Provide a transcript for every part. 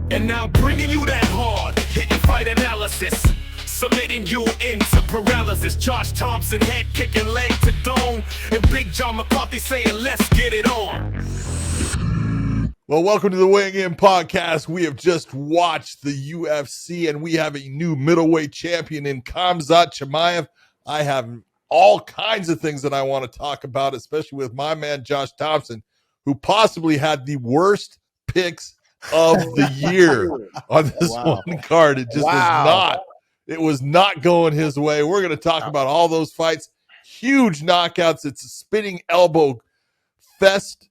And now bringing you that hard, hitting fight analysis, submitting you into paralysis. Josh Thompson head kicking leg to dome, and Big John McCarthy saying let's get it on. Well, welcome to the Weighing In Podcast. We have just watched the UFC, and we have a new middleweight champion in Khamzat Chimaev. I have all kinds of things that I want to talk about, especially with my man Josh Thompson, who possibly had the worst picks of the year on this one card. It just was not going his way. We're going to talk about all those fights, huge knockouts. It's a spinning elbow fest.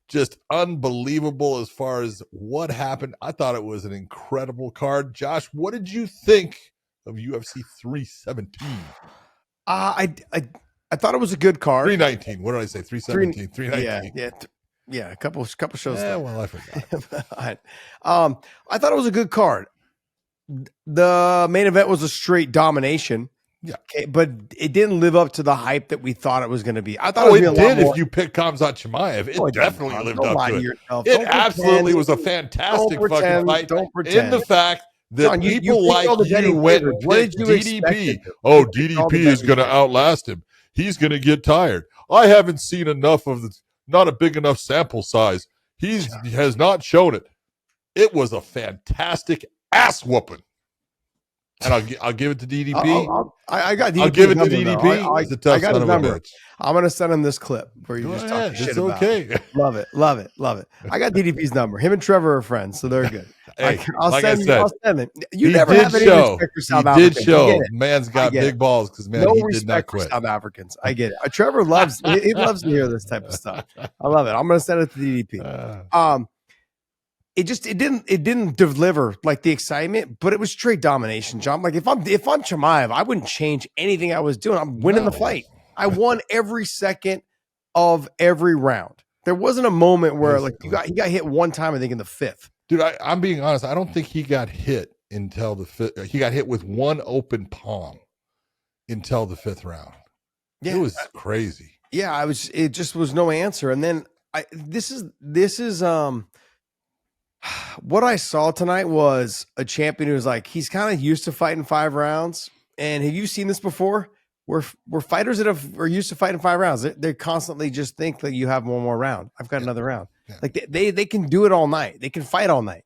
Just unbelievable as far as what happened. I thought it was an incredible card. Josh, what did you think of UFC 317? I thought it was a good card. 319. What did I say? 317. 319. Yeah, a couple shows. Yeah, well, I forgot. I thought it was a good card. The main event was a straight domination. Yeah, but it didn't live up to the hype that we thought it was going to be. I thought it did. If you picked Khamzat Chimaev, it definitely lived up to it. It absolutely was a fantastic fucking fight. Don't pretend. In the fact that John, people like you went and picked DDP. Oh, DDP is going to outlast him. He's going to get tired. I haven't seen enough of the. Not a big enough sample size. He has not shown it. It was a fantastic ass whooping. And I'll give it to DDP. I got DDP. I'll give it to DDP. He's a tough son of a bitch. I'm going to send him this clip where you just talk shit about it. Love it. I got DDP's number. Him and Trevor are friends, so they're good. Hey, I'll send him. You never did have any show. respect for South He Africans. did show. Man's got big balls because, man, no he respect did not quit. For South Africans. I get it. Trevor loves he loves to hear this type of stuff. I love it. I'm going to send it to DDP. It didn't deliver like the excitement, but it was straight domination, John. Like if I'm Chimaev, I wouldn't change anything I was doing. I'm winning the fight. I won every second of every round. There wasn't a moment where he got hit one time, I think in the fifth. Dude, I'm being honest. I don't think he got hit until the fifth. He got hit with one open palm until the fifth round. Yeah, it was crazy. Yeah, it just was no answer. And then this is what I saw tonight was a champion who was like, he's kind of used to fighting 5 rounds. And have you seen this before? Where fighters that are used to fighting 5 rounds, they constantly just think that you have one more round. I've got another round. Yeah. Like they can do it all night. They can fight all night.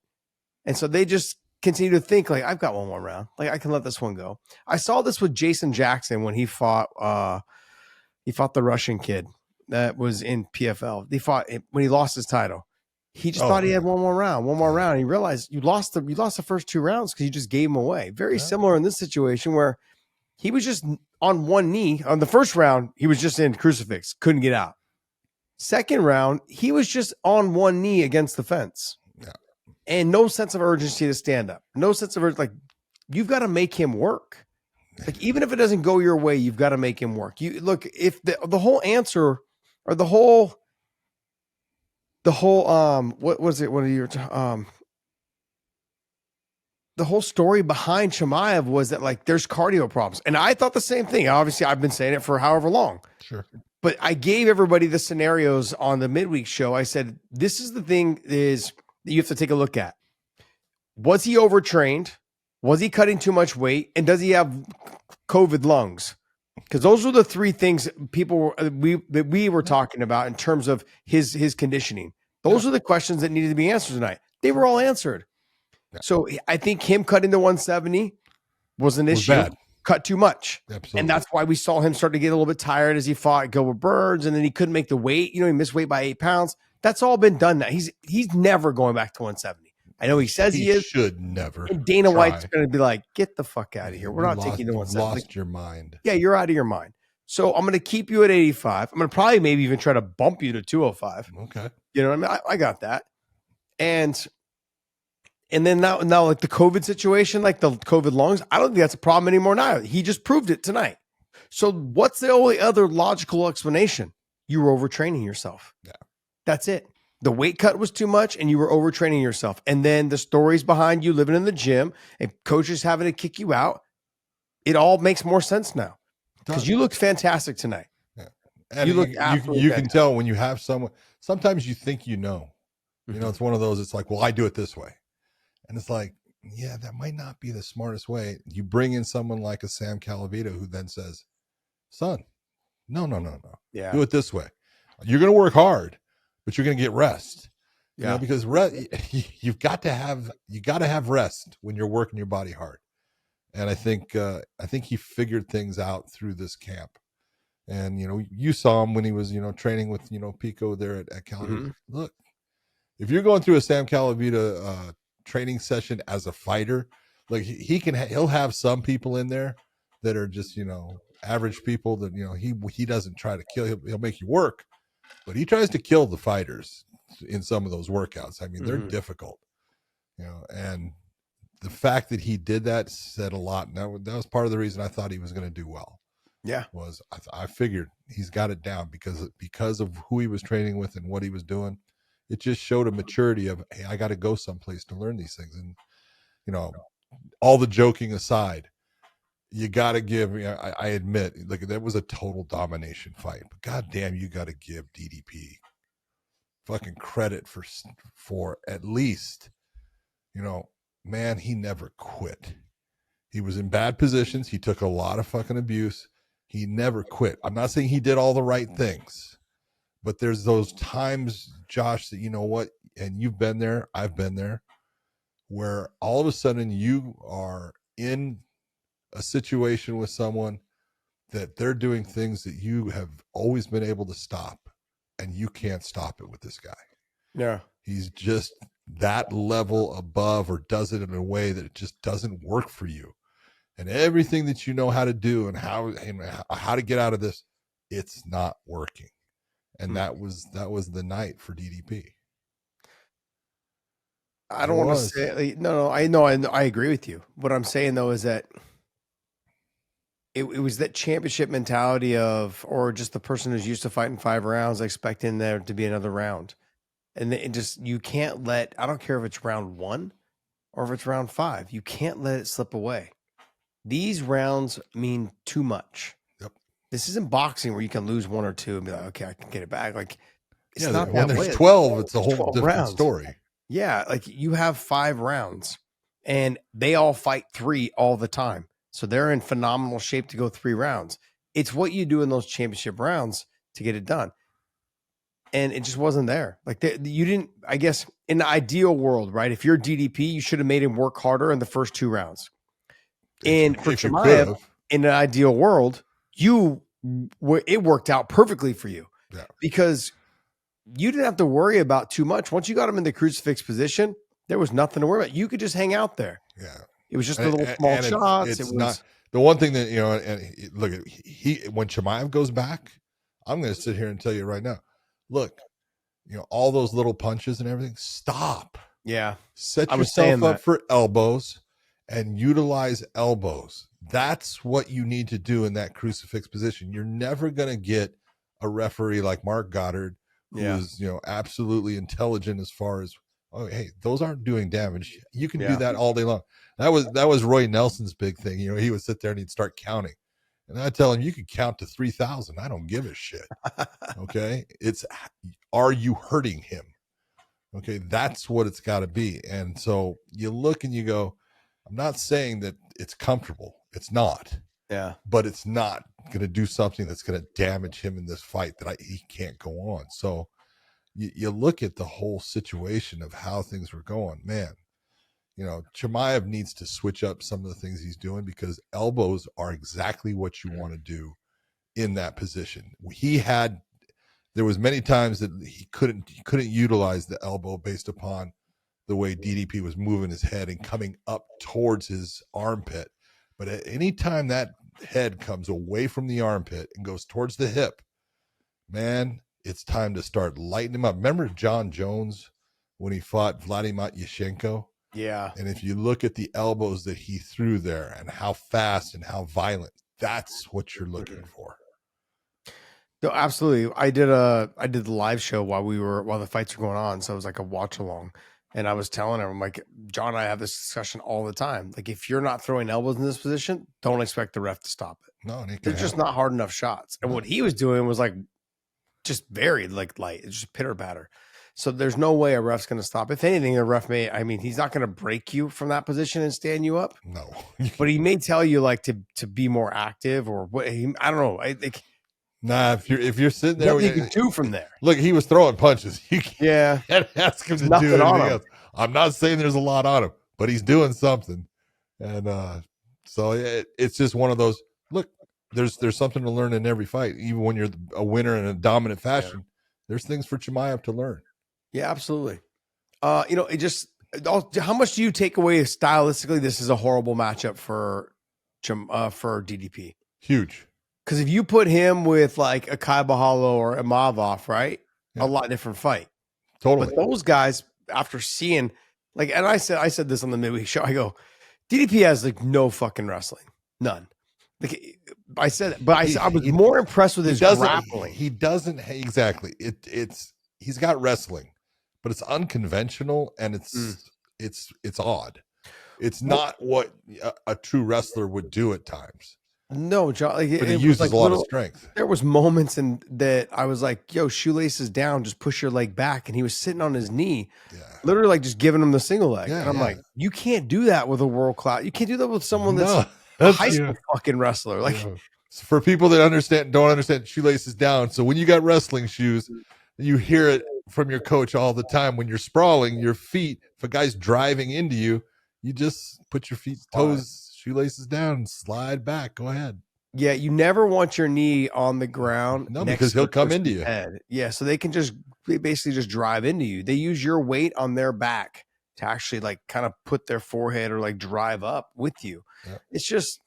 And so they just continue to think like, I've got one more round. Like I can let this one go. I saw this with Jason Jackson when he fought the Russian kid that was in PFL. He fought when he lost his title. He just thought he had one more round. He realized you lost the first 2 rounds because you just gave him away. Very similar in this situation where he was just on one knee. On the first round, he was just in crucifix, couldn't get out. Second round, he was just on one knee against the fence. Yeah. And no sense of urgency to stand up. No sense of urgency. Like, you've got to make him work. Like, even if it doesn't go your way, you've got to make him work. You look, if the whole answer or the whole what was it? What are your the whole story behind Chimaev was that like there's cardio problems. And I thought the same thing. Obviously, I've been saying it for however long. Sure. But I gave everybody the scenarios on the midweek show. I said, this is the thing is that you have to take a look at. Was he overtrained? Was he cutting too much weight? And does he have COVID lungs? Because those were the 3 things we were talking about in terms of his conditioning. Those are the questions that needed to be answered tonight. They were all answered. Yeah. So I think him cutting to 170 was an issue. Bad. Cut too much. Absolutely. And that's why we saw him start to get a little bit tired as he fought Gilbert Burns, and then he couldn't make the weight. He missed weight by 8 pounds. That's all been done now. He's never going back to 170. I know he says he is. Should never. And Dana White's going to be like, get the fuck out of here. We're not taking the 170. Lost your mind. Yeah, you're out of your mind. So I'm going to keep you at 85. I'm going to probably maybe even try to bump you to 205. Okay. You know what I mean? I got that. And then now like the COVID situation, like the COVID lungs, I don't think that's a problem anymore now. He just proved it tonight. So what's the only other logical explanation? You were overtraining yourself. Yeah. That's it. The weight cut was too much and you were overtraining yourself. And then the stories behind you living in the gym and coaches having to kick you out. It all makes more sense now because you looked fantastic tonight. Yeah. And you can tell when you have someone, sometimes you think, it's one of those, it's like, well, I do it this way. And it's like, yeah, that might not be the smartest way. You bring in someone like a Sam Calavita who then says, son, no. Yeah. Do it this way. You're going to work hard, but you're going to get rest. You Yeah. know, because you've got to have rest when you're working your body hard. And I think he figured things out through this camp. And, you know, you saw him when he was, you know, training with, you know, Pico there at Calavita. Mm-hmm. Look, if you're going through a Sam Calavita training session as a fighter, like he'll have some people in there that are just, you know, average people that, you know, he doesn't try to kill. He'll make you work, but he tries to kill the fighters in some of those workouts. I mean, they're difficult, you know, and the fact that he did that said a lot. And that was part of the reason I thought he was going to do well. Yeah. Was I figured he's got it down because of who he was training with and what he was doing. It just showed a maturity of, hey, I got to go someplace to learn these things. And, you know, all the joking aside, you got to give, you know, I admit, like, that was a total domination fight. But goddamn, you got to give DDP fucking credit for at least, you know, man, he never quit. He was in bad positions. He took a lot of fucking abuse. He never quit. I'm not saying he did all the right things, but there's those times, Josh, that, you know what, and you've been there, I've been there, where all of a sudden you are in a situation with someone that they're doing things that you have always been able to stop, and you can't stop it with this guy. Yeah. He's just that level above, or does it in a way that it just doesn't work for you. And everything that you know how to do and how to get out of this, it's not working. And that was the night for DDP. I don't want to say no. I know. I agree with you. What I'm saying though is that it was that championship mentality of, or just the person who's used to fighting 5 rounds, expecting there to be another round, and it just, you can't let. I don't care if it's round 1 or if it's round 5. You can't let it slip away. These rounds mean too much. Yep. This isn't boxing where you can lose 1 or 2 and be like, okay, I can get it back. Like, it's not when that there's way. 12, it's a whole different rounds. story. Yeah, like you have 5 rounds and they all fight 3 all the time. So they're in phenomenal shape to go 3 rounds. It's what you do in those championship rounds to get it done. And it just wasn't there. Like you didn't, I guess, in the ideal world, right? If you're DDP, you should have made him work harder in the first 2 rounds. And for Chimaev, in an ideal world, it worked out perfectly for you. Yeah. Because you didn't have to worry about too much. Once you got him in the crucifix position, there was nothing to worry about. You could just hang out there. Yeah. It was just little small shots. It's not the one thing that, you know, and look, when Chimaev goes back, I'm going to sit here and tell you right now, look, you know, all those little punches and everything, stop. Yeah. Set yourself up for elbows and utilize elbows. That's what you need to do in that crucifix position. You're never going to get a referee like Mark Goddard, who is, you know, absolutely intelligent as far as, oh, hey, those aren't doing damage. You can do that all day long. That was Roy Nelson's big thing. You know, he would sit there and he'd start counting. And I tell him, you could count to 3,000. I don't give a shit. Okay. Are you hurting him? Okay. That's what it's got to be. And so you look and you go, I'm not saying that it's comfortable. It's not. Yeah. But it's not going to do something that's going to damage him in this fight that he can't go on. So you look at the whole situation of how things were going, man. You know, Chimaev needs to switch up some of the things he's doing, because elbows are exactly what you want to do in that position. There was many times that he couldn't utilize the elbow based upon the way DDP was moving his head and coming up towards his armpit. But at any time that head comes away from the armpit and goes towards the hip, man, it's time to start lighting him up. Remember John Jones when he fought Vladimir Yashenko? Yeah. And if you look at the elbows that he threw there and how fast and how violent, that's what you're looking for. No, absolutely. I did the live show while the fights were going on. So it was like a watch along. And I was telling him, I'm like, John and I have this discussion all the time. Like, if you're not throwing elbows in this position, don't expect the ref to stop it. No, they're just not hard enough shots. And what he was doing was like just very light. It's just pitter patter. So there's no way a ref's going to stop. If anything, the ref may, he's not going to break you from that position and stand you up. No. But he may tell you like to be more active or what. I don't know. I think. Nah, if you're sitting there, What you can do from there? Look, he was throwing punches. You can't ask him to do anything else. I'm not saying there's a lot on him, but he's doing something, and so it's just one of those. Look, there's something to learn in every fight, even when you're a winner in a dominant fashion. Yeah. There's things for Chimaev to learn. Yeah, absolutely. It just how much do you take away stylistically? This is a horrible matchup for DDP. Huge. Because if you put him with like a Kai Bahalo or a Mavov, right? Yeah. A lot different fight. Totally. But those guys, after seeing, like, and I said this on the midweek show, I go, DDP has like no fucking wrestling. None. Like I said, but I was more impressed with his grappling. He doesn't exactly. He's got wrestling, but it's unconventional and it's odd. It's not what a true wrestler would do at times. No, John. Like, but he uses like a lot of strength. There was moments in that I was like, "Yo, shoelaces down, just push your leg back," and he was sitting on his knee, literally like just giving him the single leg. And I'm like, "You can't do that with a world class. You can't do that with someone that's a high school fucking wrestler." Like, so for people that don't understand shoelaces down. So when you got wrestling shoes, you hear it from your coach all the time. When you're sprawling, your feet, if a guy's driving into you, you just put your toes. Shoelaces down and slide back. Go ahead. Yeah, you never want your knee on the ground. No, because he'll come into you. Head. Yeah, so they can basically just drive into you. They use your weight on their back to actually like kind of put their forehead or like drive up with you. Yeah. It's just,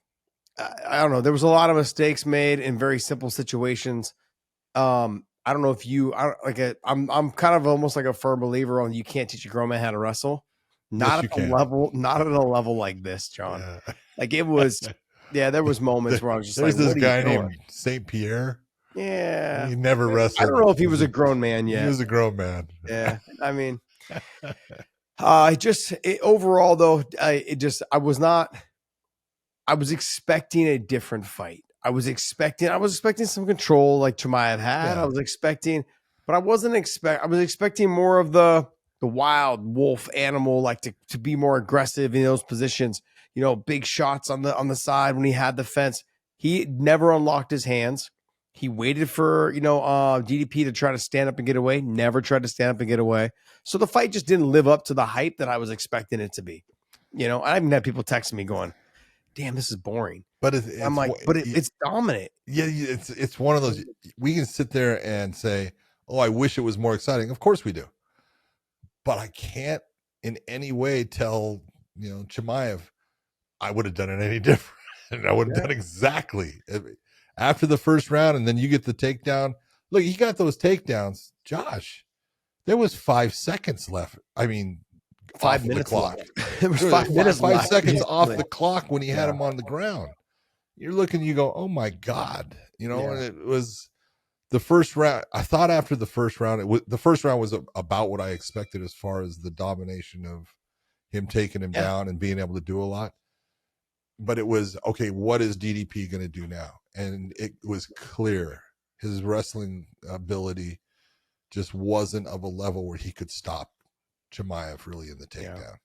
I don't know. There was a lot of mistakes made in very simple situations. I don't know if I'm kind of almost like a firm believer on you can't teach a grown man how to wrestle. Not at a level like this, John. Yeah. Like it was, there was moments where I was just there's this guy named St. Pierre. Yeah. He never wrestled. I don't know if he was a grown man yet. He was a grown man. Yeah. I mean, overall though, I was expecting a different fight. I was expecting some control like Chimaev had. Yeah. I was expecting more of the wild wolf animal, like to be more aggressive in those positions, big shots on the side when he had the fence. He never unlocked his hands. He waited for, DDP to try to stand up and get away. Never tried to stand up and get away. So the fight just didn't live up to the hype that I was expecting it to be. I even had people texting me going, damn, this is boring. But it's dominant. Yeah. It's one of those, we can sit there and say, oh, I wish it was more exciting. Of course we do. But I can't in any way tell, Chimaev, I would have done it any different. I would have done exactly after the first round. And then you get the takedown. Look, he got those takedowns. Josh, there was 5 seconds left. I mean, 5 minutes clock. There was 5 minutes, 5 seconds off the clock when he had him on the ground. You're looking, you go, oh my God. And it was the first round. I thought after the first round, the first round was about what I expected as far as the domination of him taking him down and being able to do a lot. But it was, okay, what is DDP going to do now? And it was clear his wrestling ability just wasn't of a level where he could stop Chimaev really in the takedown.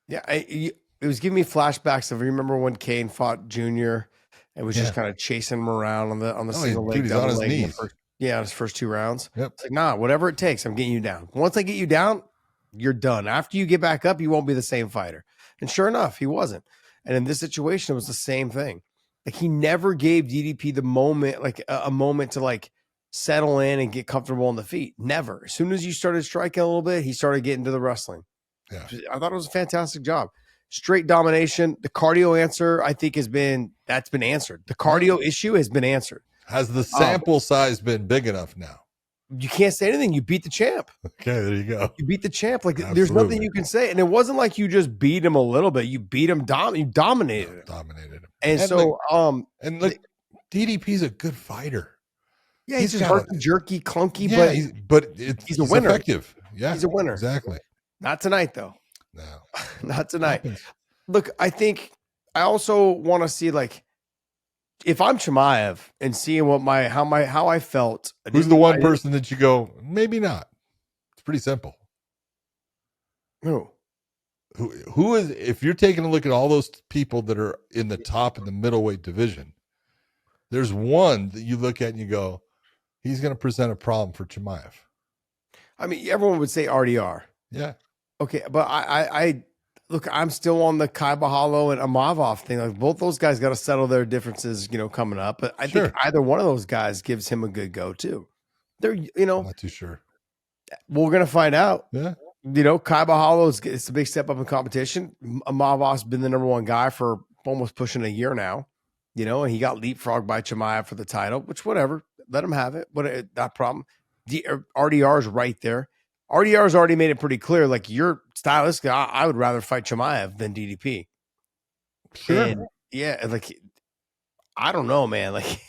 Yeah, it was giving me flashbacks of, remember when Kane fought Junior and was just kind of chasing him around on the single leg. He's on his knees. On his first 2 rounds. Yep. It's like, nah, whatever it takes, I'm getting you down. Once I get you down, you're done. After you get back up, you won't be the same fighter. And sure enough, he wasn't. And in this situation, it was the same thing. Like he never gave DDP the moment, like a moment to like settle in and get comfortable on the feet. Never. As soon as you started striking a little bit, he started getting to the wrestling. Yeah. I thought it was a fantastic job. Straight domination. The cardio answer, I think, that's been answered. The cardio issue has been answered. Has the sample size been big enough now? You can't say anything. You beat the champ. Okay, there you go. You beat the champ. Like Absolutely. There's nothing you can say. And it wasn't like you just beat him a little bit. You beat him. You dominated him. Dominated him. And so, DDP's a good fighter. Yeah, he's just jerky, clunky, but he's a winner. Effective. Yeah, he's a winner. Exactly. Not tonight, though. No, not tonight. Look, I think I also want to see, like, if I'm Chimaev and seeing how I felt. Who's the one person that you go, maybe not? pretty simple. Who? Who is, if you're taking a look at all those people that are in the top of the middleweight division, there's one that you look at and you go, he's going to present a problem for Chimaev. I mean, everyone would say RDR. Yeah. Okay, but I look, I'm still on the Kai Bahalo and Amavov thing. Like both those guys got to settle their differences, coming up. But I think either one of those guys gives him a good go too. They're, I'm not too sure. We're gonna find out. Yeah. Kai Bahalo it's a big step up in competition. Amavov's been the number one guy for almost pushing a year now. And he got leapfrogged by Chimaev for the title, which whatever, let him have it. But not problem. RDR is right there. RDR's already made it pretty clear. Like you're stylistic, I would rather fight Chimaev than DDP. Sure. And like I don't know, man. Like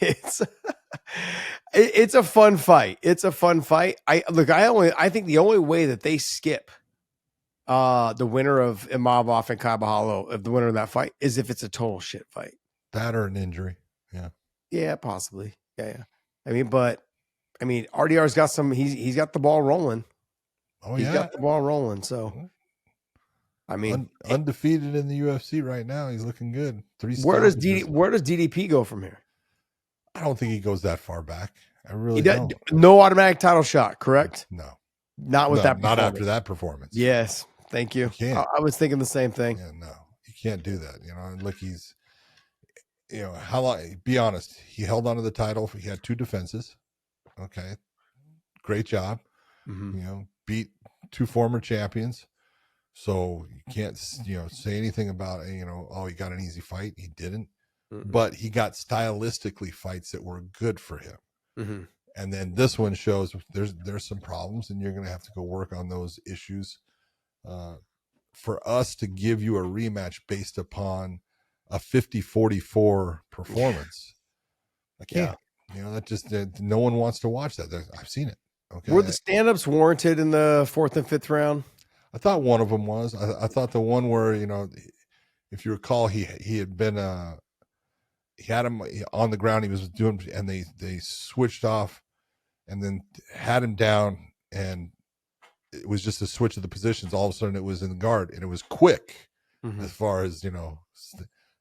it's a fun fight. It's a fun fight. I think the only way that they skip the winner of Imavov and Kai Bahalo, of the winner of that fight, is if it's a total shit fight. That or an injury. Yeah. Yeah, possibly. Yeah. I mean, RDR's got he's got the ball rolling. Oh, he's got the ball rolling. So, I mean, undefeated in the UFC right now. He's looking good. Where does DDP go from here? I don't think he goes that far back. I really don't. No automatic title shot, correct? No. Not with that. Not after that performance. Yes. Thank you. I was thinking the same thing. Yeah, no. You can't do that. Look, he's, how long, be honest, he held onto the title. He had 2 defenses. Okay. Great job. Mm-hmm. Beat 2 former champions. So you can't, say anything about, he got an easy fight. He didn't. Mm-hmm. But he got stylistically fights that were good for him. Mm-hmm. And then this one shows there's some problems, and you're going to have to go work on those issues. For us to give you a rematch based upon a 50-44 performance, I can't. That just no one wants to watch that. I've seen it. Okay. Were the stand-ups warranted in the 4th and 5th round? I thought one of them was. I thought the one where, if you recall, he had been he had him on the ground. He was doing, and they switched off, and then had him down, and it was just a switch of the positions. All of a sudden, it was in the guard, and it was quick, as far as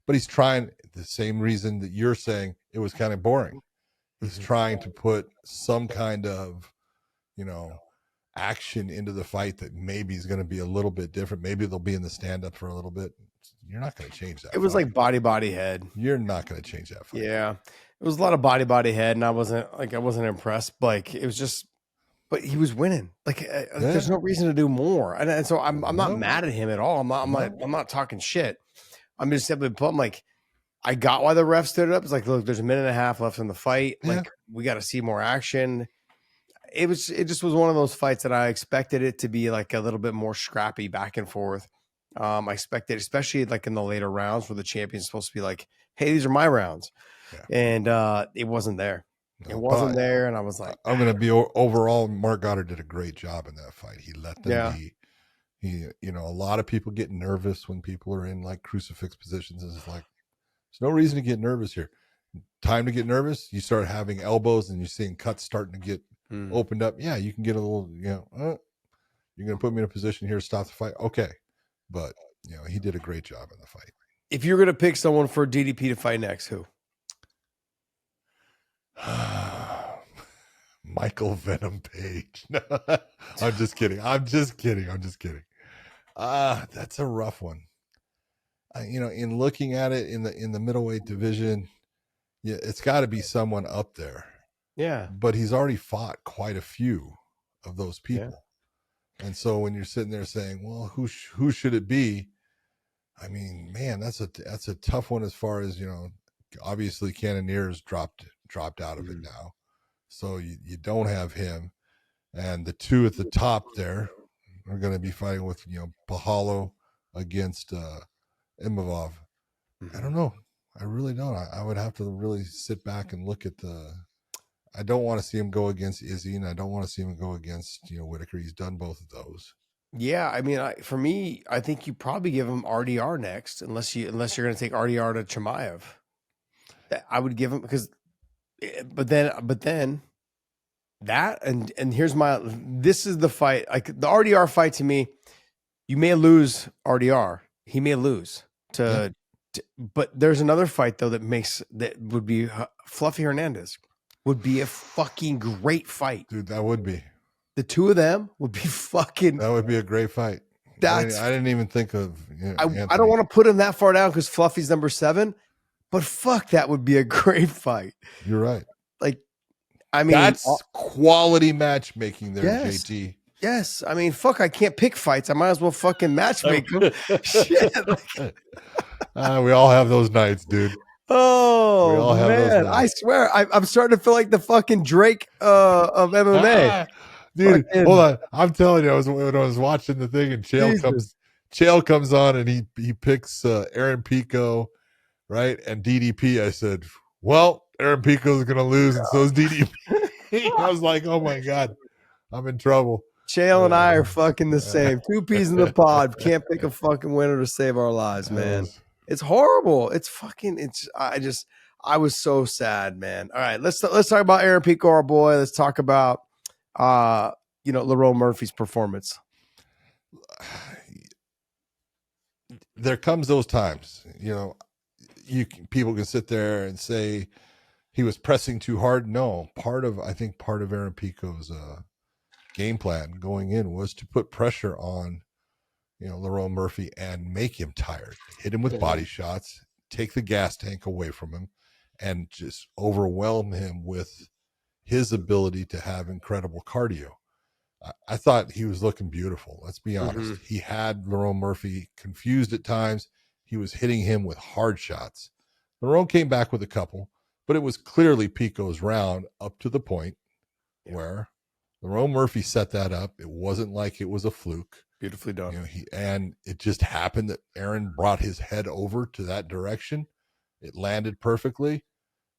But he's trying, the same reason that you're saying it was kind of boring. He's trying to put some kind of, action into the fight that maybe is going to be a little bit different. Maybe they'll be in the stand-up for a little bit. You're not going to change that. It was like body, head. You're not going to change that fight. Yeah. It was a lot of body, head, and I wasn't impressed. Like, it was just, but he was winning. Like, there's no reason to do more. And so I'm not mad at him at all. I'm not talking shit. I'm just simply, I'm like, I got why the ref stood it up. It's like, look, there's a minute and a half left in the fight. Like, we got to see more action. It just was one of those fights that I expected it to be like a little bit more scrappy back and forth. I expected, especially like in the later rounds where the champion's supposed to be like, hey, these are my rounds. And it wasn't there. No, it wasn't there. And I was like, I'm going to be overall, Mark Goddard did a great job in that fight. He let them be. A lot of people get nervous when people are in like crucifix positions. It's like, there's no reason to get nervous here. Time to get nervous. You start having elbows and you're seeing cuts starting to get opened up. Yeah, you can get a little, you're going to put me in a position here to stop the fight. Okay. But, he did a great job in the fight. If you're going to pick someone for DDP to fight next, who? Michael Venom Page. I'm just kidding. That's a rough one. In looking at it in the middleweight division, it's got to be someone up there. Yeah. But he's already fought quite a few of those people. Yeah. And so when you're sitting there saying, well, who should it be? I mean, man, that's a tough one as far as, obviously Cannonier's dropped out of it now. So you don't have him. And the 2 at the top there are going to be fighting with, Pahalo against Imavov. I don't know. I really don't. I would have to really sit back and look at I don't want to see him go against Izzy, and I don't want to see him go against, Whitaker. He's done both of those. Yeah. I mean, for me, I think you probably give him RDR next, unless you're going to take RDR to Chimaev. I would give him but then that and this is the fight. Like the RDR fight to me, you may lose RDR. He may lose but there's another fight though that would be Fluffy Hernandez would be a fucking great fight. Dude, that would be. The two of them would be fucking. That would be a great fight. I didn't even think of. I don't want to put him that far down because Fluffy's number 7, but fuck, that would be a great fight. You're right. Like, I mean, that's quality matchmaing there, yes, JT. Yes, I mean, fuck, I can't pick fights. I might as well fucking match make them. Shit. We all have those nights, dude. Oh man, I swear, I'm starting to feel like the fucking Drake of MMA. Dude, hold on. I'm telling you, when I was watching the thing and Chael comes on and he picks Aaron Pico, right? And DDP. I said, well, Aaron Pico's gonna lose, and so is DDP. I was like, oh my God, I'm in trouble. Chael and I are fucking the same. 2 peas in the pod. Can't pick a fucking winner to save our lives, man. It's horrible. It's fucking. I was so sad, man. All right, let's talk about Aaron Pico, our boy. Let's talk about Lerone Murphy's performance. There comes those times, people can sit there and say he was pressing too hard. No, I think part of Aaron Pico's game plan going in was to put pressure on, Lerone Murphy and make him tired, hit him with body shots, take the gas tank away from him, and just overwhelm him with his ability to have incredible cardio. I thought he was looking beautiful. Let's be honest. Mm-hmm. He had Lerone Murphy confused at times. He was hitting him with hard shots. Lerone came back with a couple, but it was clearly Pico's round up to the point where Lerone Murphy set that up. It wasn't like it was a fluke. Beautifully done. And it just happened that Aaron brought his head over to that direction. It landed perfectly.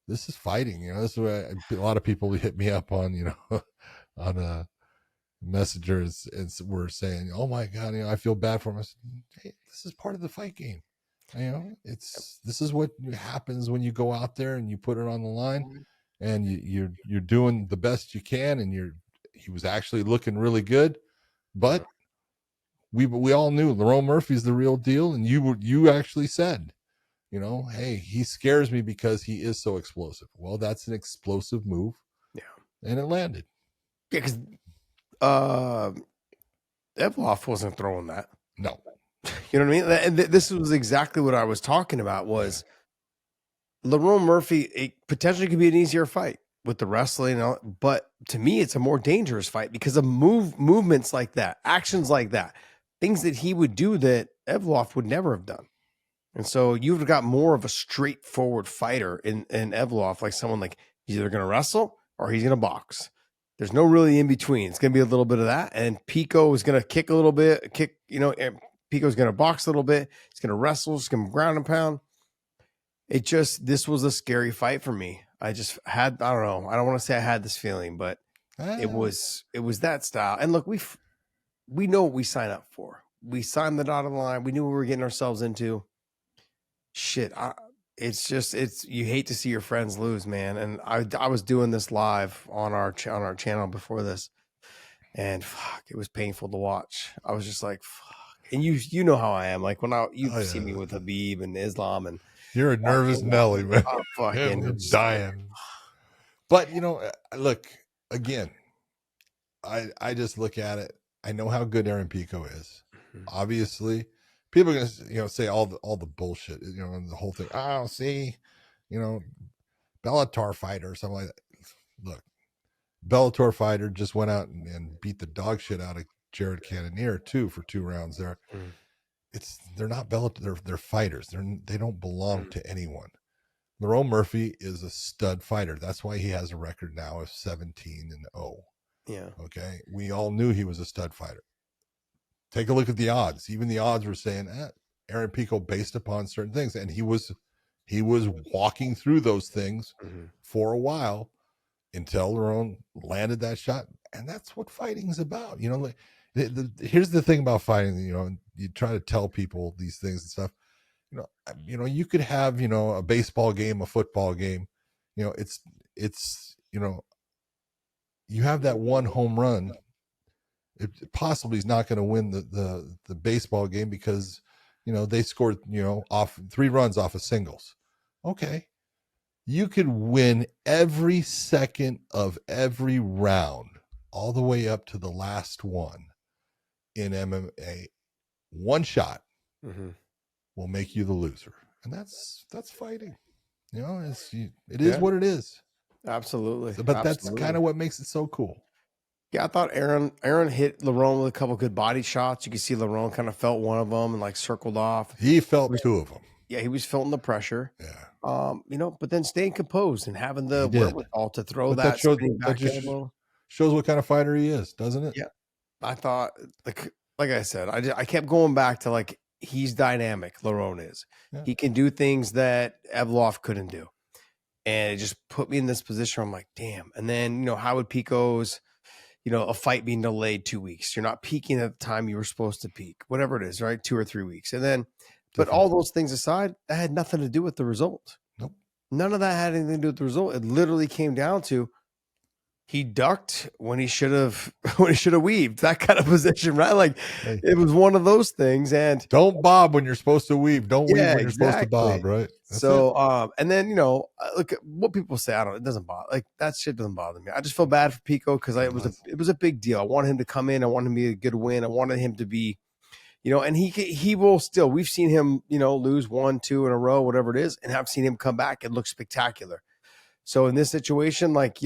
This is fighting. This is why a lot of people hit me up on, on a messengers and were saying, oh my God, I feel bad for him. I said, hey, this is part of the fight game. This is what happens when you go out there and you put it on the line and you're doing the best you can. And he was actually looking really good, but we all knew Lerone Murphy's the real deal. And you actually said, hey, he scares me because he is so explosive. Well, that's an explosive move. Yeah. And it landed. Yeah, because Evloff wasn't throwing that. No. You know what I mean? And this was exactly what I was talking about was Lerone Murphy, it potentially could be an easier fight with the wrestling, but to me, it's a more dangerous fight because of movements like that, actions like that, things that he would do that Evloff would never have done. And so you've got more of a straightforward fighter in Evloff, like someone like he's either going to wrestle or he's going to box. There's no really in between. It's going to be a little bit of that. And Pico is going to kick a little bit, Pico's going to box a little bit. He's going to wrestle. He's going to ground and pound. This was a scary fight for me. I just had, I don't know. I don't want to say I had this feeling, but it was that style. And look, we know what we sign up for. We signed the dotted line. We knew what we were getting ourselves into. Shit. You hate to see your friends lose, man. And I was doing this live on our channel before this, and fuck, it was painful to watch. I was just like, fuck. And you know how I am. Like when you see me with Habib and Islam, and you're a nervous Nelly, man. I'm fucking dying. But look again. I just look at it. I know how good Aaron Pico is. Mm-hmm. Obviously, people are gonna say all the bullshit, and the whole thing. Oh, see, Bellator fighter or something like that. Look, Bellator fighter just went out and beat the dog shit out of Jared Cannonier too for 2 rounds there. They're not Bellator, they're fighters. They don't belong to anyone. Lerone Murphy is a stud fighter. That's why he has a record now of 17-0. Yeah. Okay. We all knew he was a stud fighter. Take a look at the odds. Even the odds were saying Aaron Pico based upon certain things. And he was walking through those things for a while until Lerone landed that shot. And that's what fighting's about. Here's the thing about fighting, you try to tell people these things and stuff. You could have, a baseball game, a football game. It's you have that one home run. It possibly is not going to win the baseball game because, they scored, off 3 runs off of singles. Okay. You could win every second of every round all the way up to the last one in MMA. One shot will make you the loser. And that's fighting. It is what it is. Absolutely. But that's kind of what makes it so cool. Yeah, I thought Aaron hit Lerone with a couple good body shots. You can see Lerone kind of felt one of them and like circled off. He felt 2 of them. Yeah, he was feeling the pressure. Yeah. But then staying composed and having the wherewithal to throw that shows what kind of fighter he is, doesn't it? Yeah. I thought, like I said, I kept going back to like, he's dynamic, Lerone is. Yeah. He can do things that Evloev couldn't do. And it just put me in this position where I'm like, damn. And then, Howard Pico's, a fight being delayed 2 weeks. You're not peaking at the time you were supposed to peak, whatever it is, right? 2 or 3 weeks. And then, but all those things aside, that had nothing to do with the result. Nope. None of that had anything to do with the result. It literally came down to he ducked when he should have weaved, that kind of position, right? Like it was one of those things. And don't bob when you're supposed to weave. Don't weave when you're supposed to bob, right? That's it. And then look at what people say. I don't. It doesn't bother. Like that shit doesn't bother me. I just feel bad for Pico because it was a big deal. I wanted him to come in. I wanted him to be a good win. I wanted him to be, and he will still. We've seen him, lose 1, 2 in a row, whatever it is, and I've seen him come back and look spectacular. So in this situation, like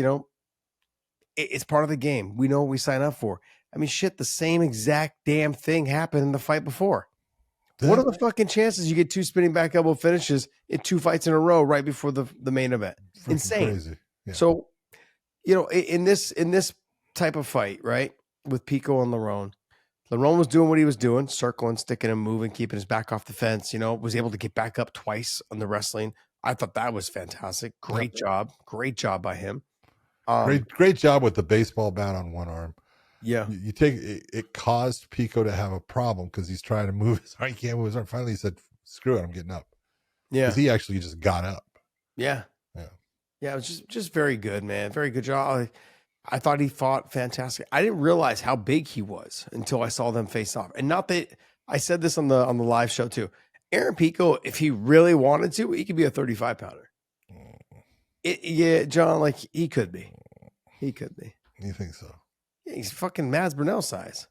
it's part of the game. We know what we sign up for. I mean, shit, the same exact damn thing happened in the fight before. What are the fucking chances you get 2 spinning back elbow finishes in 2 fights in a row right before the main event? Freaking insane. Crazy. Yeah. So, in this type of fight, right, with Pico and Lerone was doing what he was doing, circling, sticking and moving, keeping his back off the fence, was able to get back up twice on the wrestling. I thought that was fantastic. Great job by him. Great job with the baseball bat on one arm. Yeah. You take it caused Pico to have a problem because he's trying to move his arm. He can't move his arm. Finally, he said, screw it, I'm getting up. Yeah. Because he actually just got up. Yeah. Yeah. Yeah, it was just very good, man. Very good job. I thought he fought fantastic. I didn't realize how big he was until I saw them face off. And not that I said this on the live show too. Aaron Pico, if he really wanted to, he could be a 35-pounder. Yeah, John, like he could be. He could be. You think so? Yeah, he's fucking Mads Burnell size.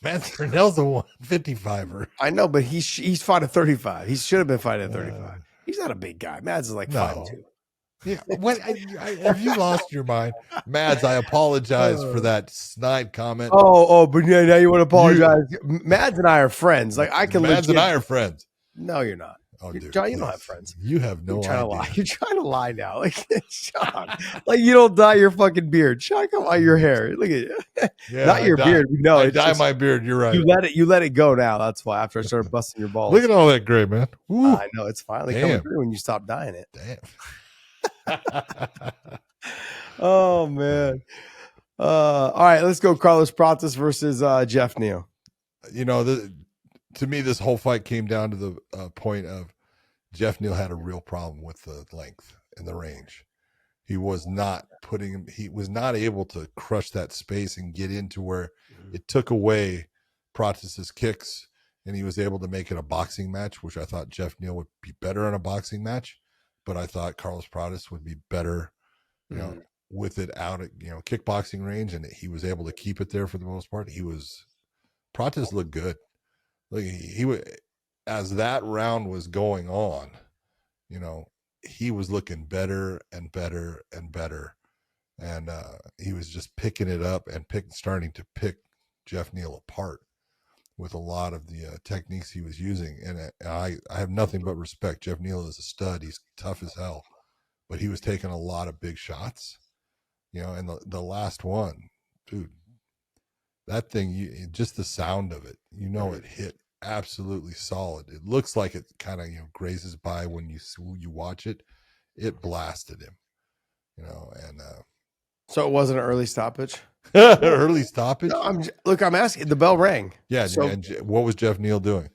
Mads Burnell's a 155er. I know, but he's fought at 35. He should have been fighting at 35. He's not a big guy. Mads is like 5'2". Yeah, have you lost your mind, Mads? I apologize for that snide comment. But now you want to apologize. Mads and I are friends. Like I can. Mads and I are friends. No, you're not. Oh, dude, John, you don't have friends. You have no idea. You're trying to lie now. Like, Sean, like you don't dye your fucking beard. Sean, come on, your hair. Look at you. Yeah, not your beard. No, I dye my beard. You're right. You let it go now. That's why after I started busting your balls. Look at all that gray, man. I know it's finally coming through when you stop dyeing it. Damn. Oh man. All right, let's go. Carlos Prates versus Jeff Neal. To me, this whole fight came down to the point of Jeff Neal had a real problem with the length and the range. He was not able to crush that space and get into where it took away Prates' kicks, and he was able to make it a boxing match, which I thought Jeff Neal would be better in a boxing match, but I thought Carlos Prates would be better, with it out at, kickboxing range, and he was able to keep it there for the most part. Prates looked good. Like he as that round was going on, he was looking better and better and better, and he was just picking it up and starting to pick Jeff Neal apart with a lot of the techniques he was using. And I have nothing but respect. Jeff Neal is a stud. He's tough as hell, but he was taking a lot of big shots, and the last one, dude. That thing, just the sound of it, it hit absolutely solid. It looks like it kind of grazes by when you watch it. It blasted him, and so it wasn't an early stoppage. Early stoppage. No, I'm asking. The bell rang. Yeah. So, and what was Jeff Neal doing?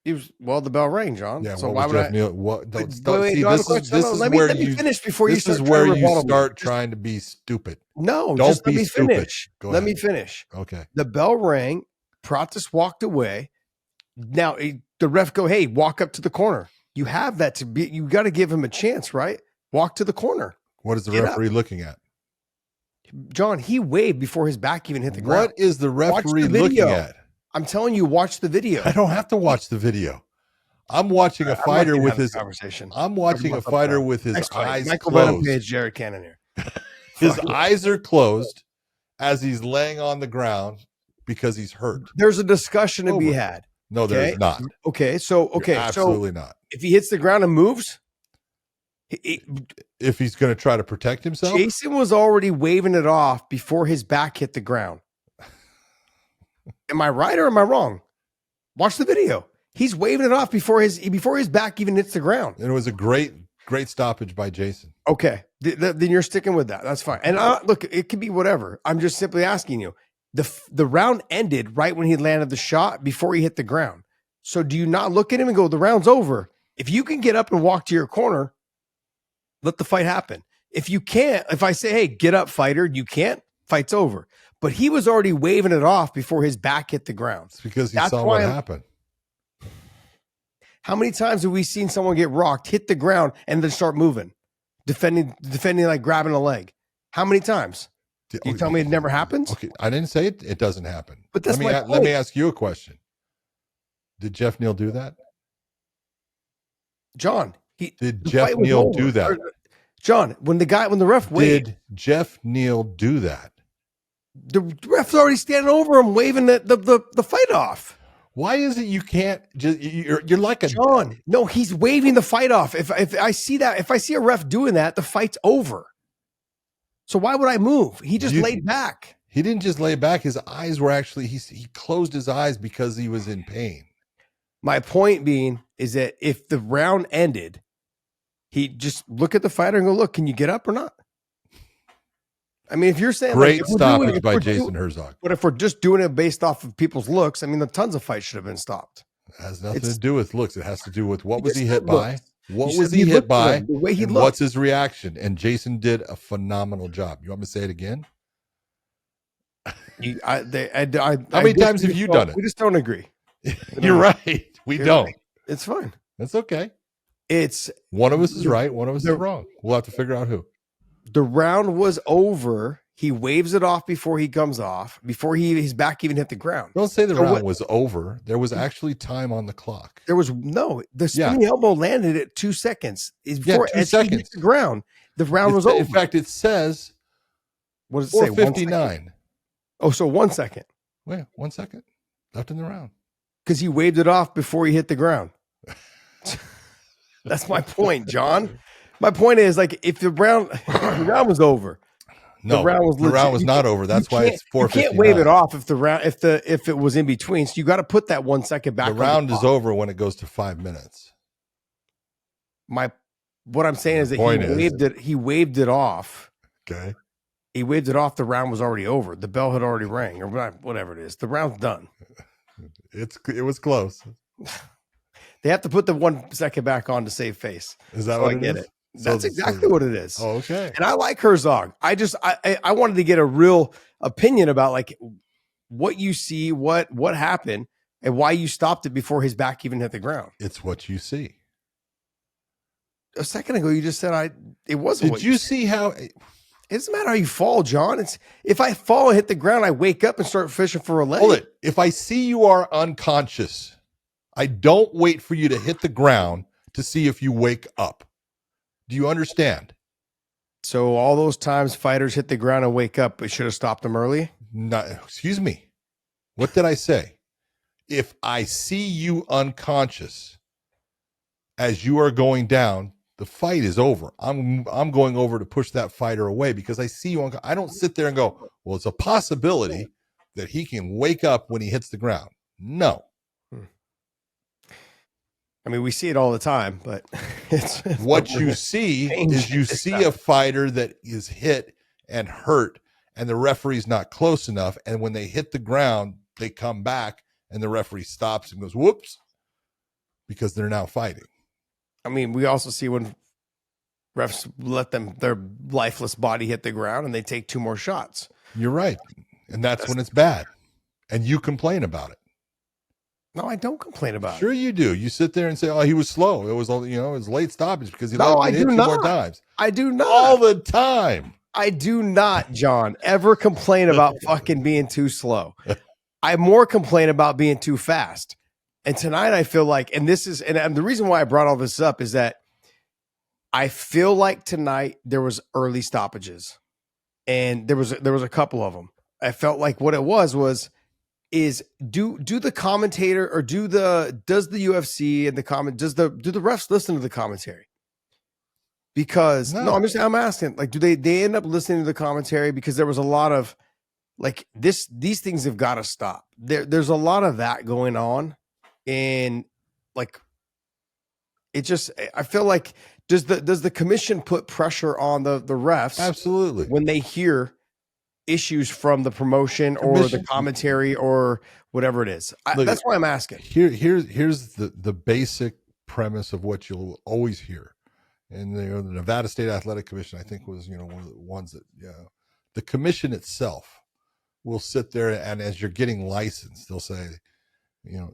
The bell rang, John. Yeah. So What why was would Jeff Neal? What? Don't Wait, stop. wait, See, no, I have a this question. is No, where let me you. finish before you This start is where trying to you rebuttal me. start trying to be stupid. No, Don't just let be me stupid. finish. Go Let ahead. me finish. Okay. The bell rang. Prates walked away. Now the ref go, hey, walk up to the corner. You have that to be. You got to give him a chance, right? Walk to the corner. What is the Get referee looking at? John, he waved before his back even hit the ground. What is the referee Watch the looking video. at? I'm telling you, watch the video. I don't have to watch the video. I'm watching a fighter with his conversation. I'm watching a fighter with his eyes Michael Venom closed. Page, Jared Cannonier. His eyes are closed as he's laying on the ground because he's hurt. There's a discussion to be Over. had. No, there's not. Okay, so You're absolutely not. if he hits the ground and moves, If he's going to try to protect himself, Jason was already waving it off before his back hit the ground. Am I right or am I wrong? Watch the video. He's waving it off before his back even hits the ground. and it was a great stoppage by Jason. Okay, then you're sticking with that. That's fine. And look, it could be whatever. I'm just simply asking you. The round ended right when he landed the shot before he hit the ground. So do you not look at him and go, the round's over? If you can get up and walk to your corner, let the fight happen. If you can't, if I say, hey, get up, fighter, you can't, fight's over. But he was already waving it off before his back hit the ground. It's because he That's saw why what I'm- happened. How many times have we seen someone get rocked, hit the ground, and then start moving, defending like grabbing a leg? How many times? You tell me it never happens? Okay, I didn't say it doesn't happen. But that's let my me point. ask you a question. Did Jeff Neal do that? John, Did the Jeff fight was Neal over. do that? John, when the ref waved, Did Jeff Neal do that? the ref's already standing over him, waving the fight off. Why is it you can't just you're like a John, no, he's waving the fight off. If I see that, if I see a ref doing that, the fight's over. So why would I move? He just laid back. He didn't just lay back. His eyes were actually he closed his eyes because he was in pain. My point being is that if the round ended, he just look at the fighter and go, look, can you get up or not? I mean, if you're saying Great like, if stoppage by we're Jason Herzog. But if we're just doing it based off of people's looks, I mean, the tons of fights should have been stopped. It has nothing to do with looks. It has to do with what was he just hit said by? looks. What You was said he he hit looked by? good, the way he and looked. what's his reaction? And Jason did a phenomenal job. You want me to say it again? How How many times have you done it? We just don't agree. You're right. We You're don't. right. It's fine. That's okay. It's One of us is right. One of us is wrong. We'll have to figure out who. the round was over. He waves it off before he comes off, before his back even hit the ground. Don't say the So round what- was over. There was actually time on the clock. There was the spinning elbow landed at 2 seconds. Before 2 as he hit seconds. the ground, the round was over. In fact, it says What does it say? 1 second? 4:59. Oh, so 1 second. Wait, 1 second left in the round. Because he waved it off before he hit the ground. That's my point, John. My point is, like, if the round was over, No, the round was legit. not over. That's why it's 4:59. You can't wave it off if if it was in between. So you got to put that 1 second back. The round is over when it goes to 5 minutes. What I'm saying is that he waved it off. Okay. He waved it off. The round was already over. The bell had already rang, or whatever it is. The round's done. It was close. They have to put the 1 second back on to save face. Is that So what I it get is? it. That's exactly what it is. Oh, okay. And I like Herzog. I wanted to get a real opinion about like what you see, what happened, and why you stopped it before his back even hit the ground. It's what you see. A second ago, you just said it wasn't. Did you see how? It doesn't matter how you fall, John. It's if I fall and hit the ground, I wake up and start fishing for a leg. Hold it. If I see you are unconscious, I don't wait for you to hit the ground to see if you wake up. Do you understand? So all those times fighters hit the ground and wake up, we should have stopped them early. No, excuse me. What did I say? If I see you unconscious as you are going down, the fight is over. I'm going over to push that fighter away because I see you. I don't sit there and go, well, it's a possibility that he can wake up when he hits the ground. No. I mean, we see it all the time, but it's What you see is you see a fighter that is hit and hurt, and the referee's not close enough. And when they hit the ground, they come back, and the referee stops and goes, whoops. because they're now fighting. I mean, we also see when refs let their lifeless body hit the ground and they take 2 more shots. You're right. And that's when it's bad. And you complain about it. No, I don't complain about it. Sure you do. You sit there and say, "Oh, he was slow. It was, it was late stoppage because he No, let I me hit do 2 not. more times." I do not. All the time. I do not, John, ever complain about fucking being too slow. I more complain about being too fast. And tonight I feel like, and the reason why I brought all this up is that I feel like tonight there was early stoppages, and there was a couple of them. I felt like what it was do the commentator or does the UFC and the comment do the refs listen to the commentary? Because no I'm asking, like, do they end up listening to the commentary? Because there was a lot of like these things have got to stop. There's a lot of that going on, and like it just, I feel like does the commission put pressure on the refs? Absolutely. When they hear issues from the promotion or the commentary or whatever it is. That's why I'm asking. Here's the basic premise of what you'll always hear. And the Nevada State Athletic Commission, I think, was one of the ones that the commission itself will sit there, and as you're getting licensed, they'll say,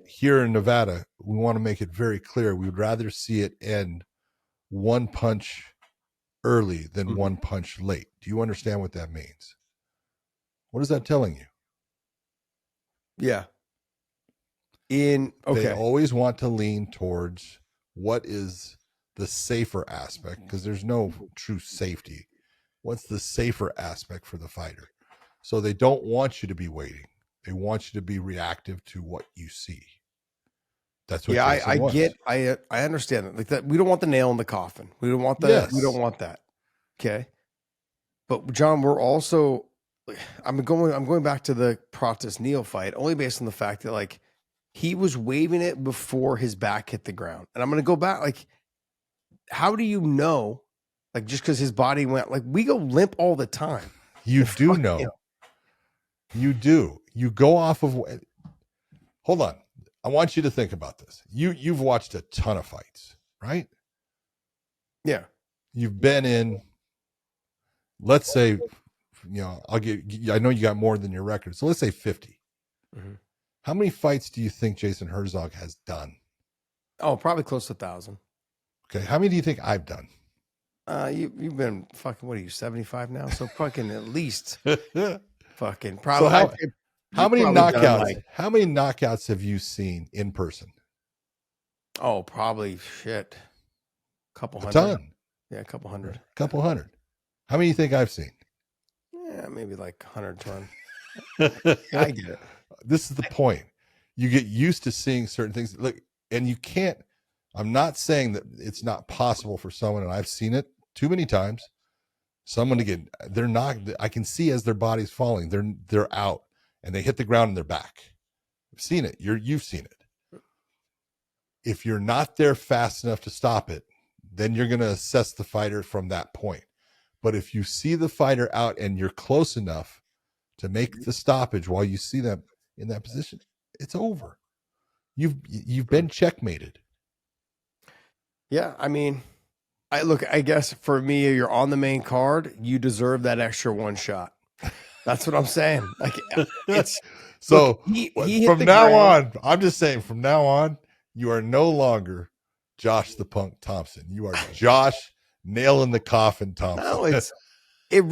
here in Nevada, we want to make it very clear we would rather see it end 1 punch early than 1 punch late. Do you understand what that means? What is that telling you? Yeah. They always want to lean towards what is the safer aspect, because there's no true safety. What's the safer aspect for the fighter? So they don't want you to be waiting. They want you to be reactive to what you see. That's what. Yeah, I understand that. Like that, we don't want the nail in the coffin. We don't want that. We don't want that. Okay. But John, we're also, I'm going back to the Prates Neal fight only based on the fact that like he was waving it before his back hit the ground, and I'm going to go back like. How do you know? Like, just because his body went, like, we go limp all the time. You do know. You do. You go off of. Hold on. I want you to think about this. You've watched a ton of fights, right? Yeah. You've been in. Let's say, I know you got more than your record. So let's say 50. Mm-hmm. How many fights do you think Jason Herzog has done? Oh, probably close to 1,000. Okay, how many do you think I've done? You've been fucking, what are you, 75 now? So fucking at least fucking probably. So how many knockouts? How many knockouts have you seen in person? Oh, probably shit. Couple hundred. A ton. Yeah, a couple hundred. Couple hundred. How many do you think I've seen? Yeah, maybe like 120. I get it. This is the point. You get used to seeing certain things. Look, and you can't. I'm not saying that it's not possible for someone, and I've seen it too many times. Someone they're not. I can see as their body's falling, they're out, and they hit the ground and they're back. I've seen it. You've seen it. If you're not there fast enough to stop it, then you're going to assess the fighter from that point. But if you see the fighter out and you're close enough to make the stoppage while you see them in that position, it's over. You've been checkmated. Yeah, I mean, I guess for me, you're on the main card, you deserve that extra 1 shot. That's what I'm saying. Like it's so look, from now on, I'm just saying from now on, you are no longer Josh the Punk Thompson. You are Josh Nail in the Coffin Thompson. No, it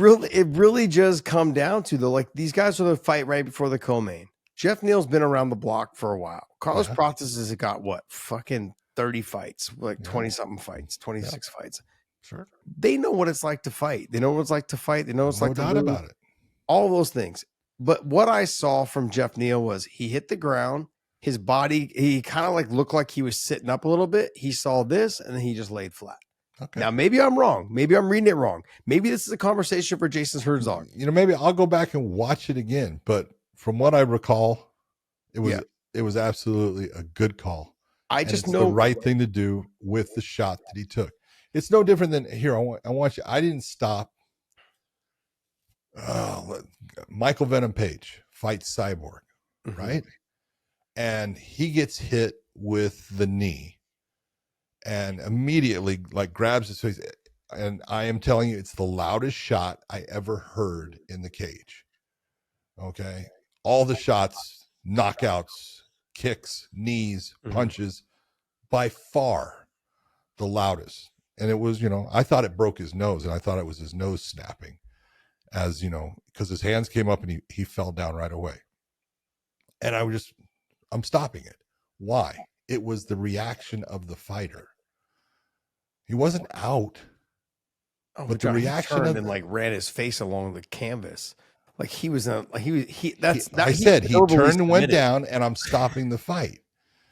really just come down to like these guys are the fight right before the co-main. Jeff Neal's been around the block for a while. Carlos Prates has got what? Fucking 30 fights, like 20 something fights, 26 fights. Sure. They know what it's like to fight. They know what it's like to fight. They know what it's like to lose. About it. All those things. But what I saw from Jeff Neal was he hit the ground, his body, he kind of like looked like he was sitting up a little bit. He saw this and then he just laid flat. Okay. Now, maybe I'm wrong. Maybe I'm reading it wrong. Maybe this is a conversation for Jason Herzog. Maybe I'll go back and watch it again. But from what I recall, it was absolutely a good call. I just know the right thing to do with the shot that he took. It's no different than here. I want you. I didn't stop. Michael Venom Page fights Cyborg, right? And he gets hit with the knee. and immediately like grabs his face. And I am telling you, it's the loudest shot I ever heard in the cage. Okay. All the shots, knockouts, kicks, knees, punches, by far the loudest. And it was, I thought it broke his nose, and I thought it was his nose snapping, as because his hands came up and he fell down right away. And I'm stopping it. Why? It was the reaction of the fighter. He wasn't out. Oh, but the reaction turned of and like ran his face along the canvas, like he was he turned and went down, and I'm stopping the fight.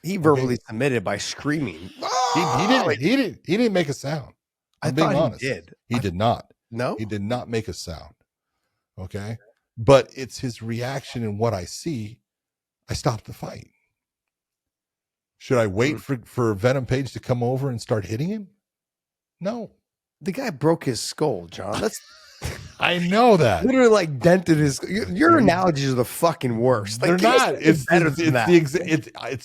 He verbally submitted by screaming. He didn't make a sound. I'm being honest. He did not. No, he did not make a sound. Okay, but it's his reaction and what I see. I stopped the fight. Should I wait for Venom Page to come over and start hitting him? No. The guy broke his skull, John. That's I know that. Literally like dented his. Your analogies are the fucking worst. Like, they're not. It's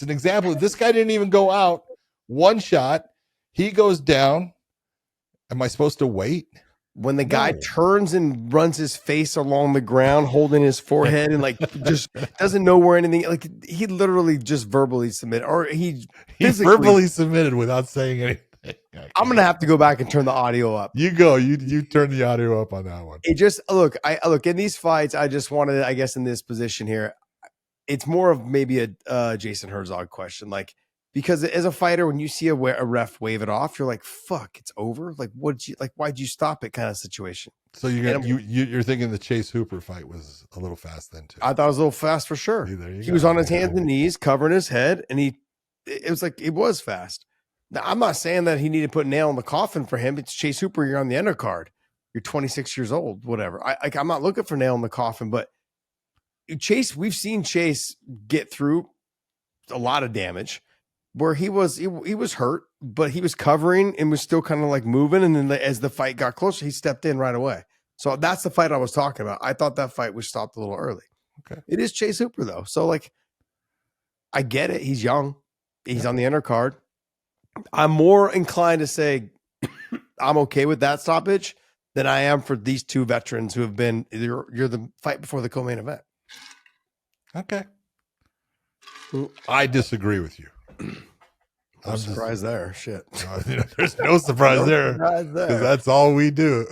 an example. This guy didn't even go out. One shot, he goes down. Am I supposed to wait? When the guy turns and runs his face along the ground, holding his forehead and like just doesn't know where anything. Like he literally just verbally submitted, or he verbally submitted without saying anything. I'm gonna have to go back and turn the audio up. You go. You turn the audio up on that one. It just I look in these fights. I just wanted, I guess, in this position here, it's more of maybe a Jason Herzog question, like because as a fighter, when you see a ref wave it off, you're like, "Fuck, it's over." Like, why'd you stop it? Kind of situation. So you're thinking the Chase Hooper fight was a little fast then too. I thought it was a little fast for sure. He was on his hands and knees, covering his head, and it was fast. Now, I'm not saying that he needed to put a nail in the coffin for him. It's Chase Hooper. You're on the undercard. You're 26 years old, whatever. I'm not looking for nail in the coffin, but Chase, we've seen Chase get through a lot of damage where he was hurt, but he was covering and was still kind of like moving. And then as the fight got closer, he stepped in right away. So that's the fight I was talking about. I thought that fight was stopped a little early. Okay. It is Chase Hooper though. So like, I get it. He's young. He's on the undercard. I'm more inclined to say I'm okay with that stoppage than I am for these two veterans who have been you're the fight before the co-main event. Okay. I disagree with you. I'm surprised there. Shit. There's no surprise there. Because that's all we do.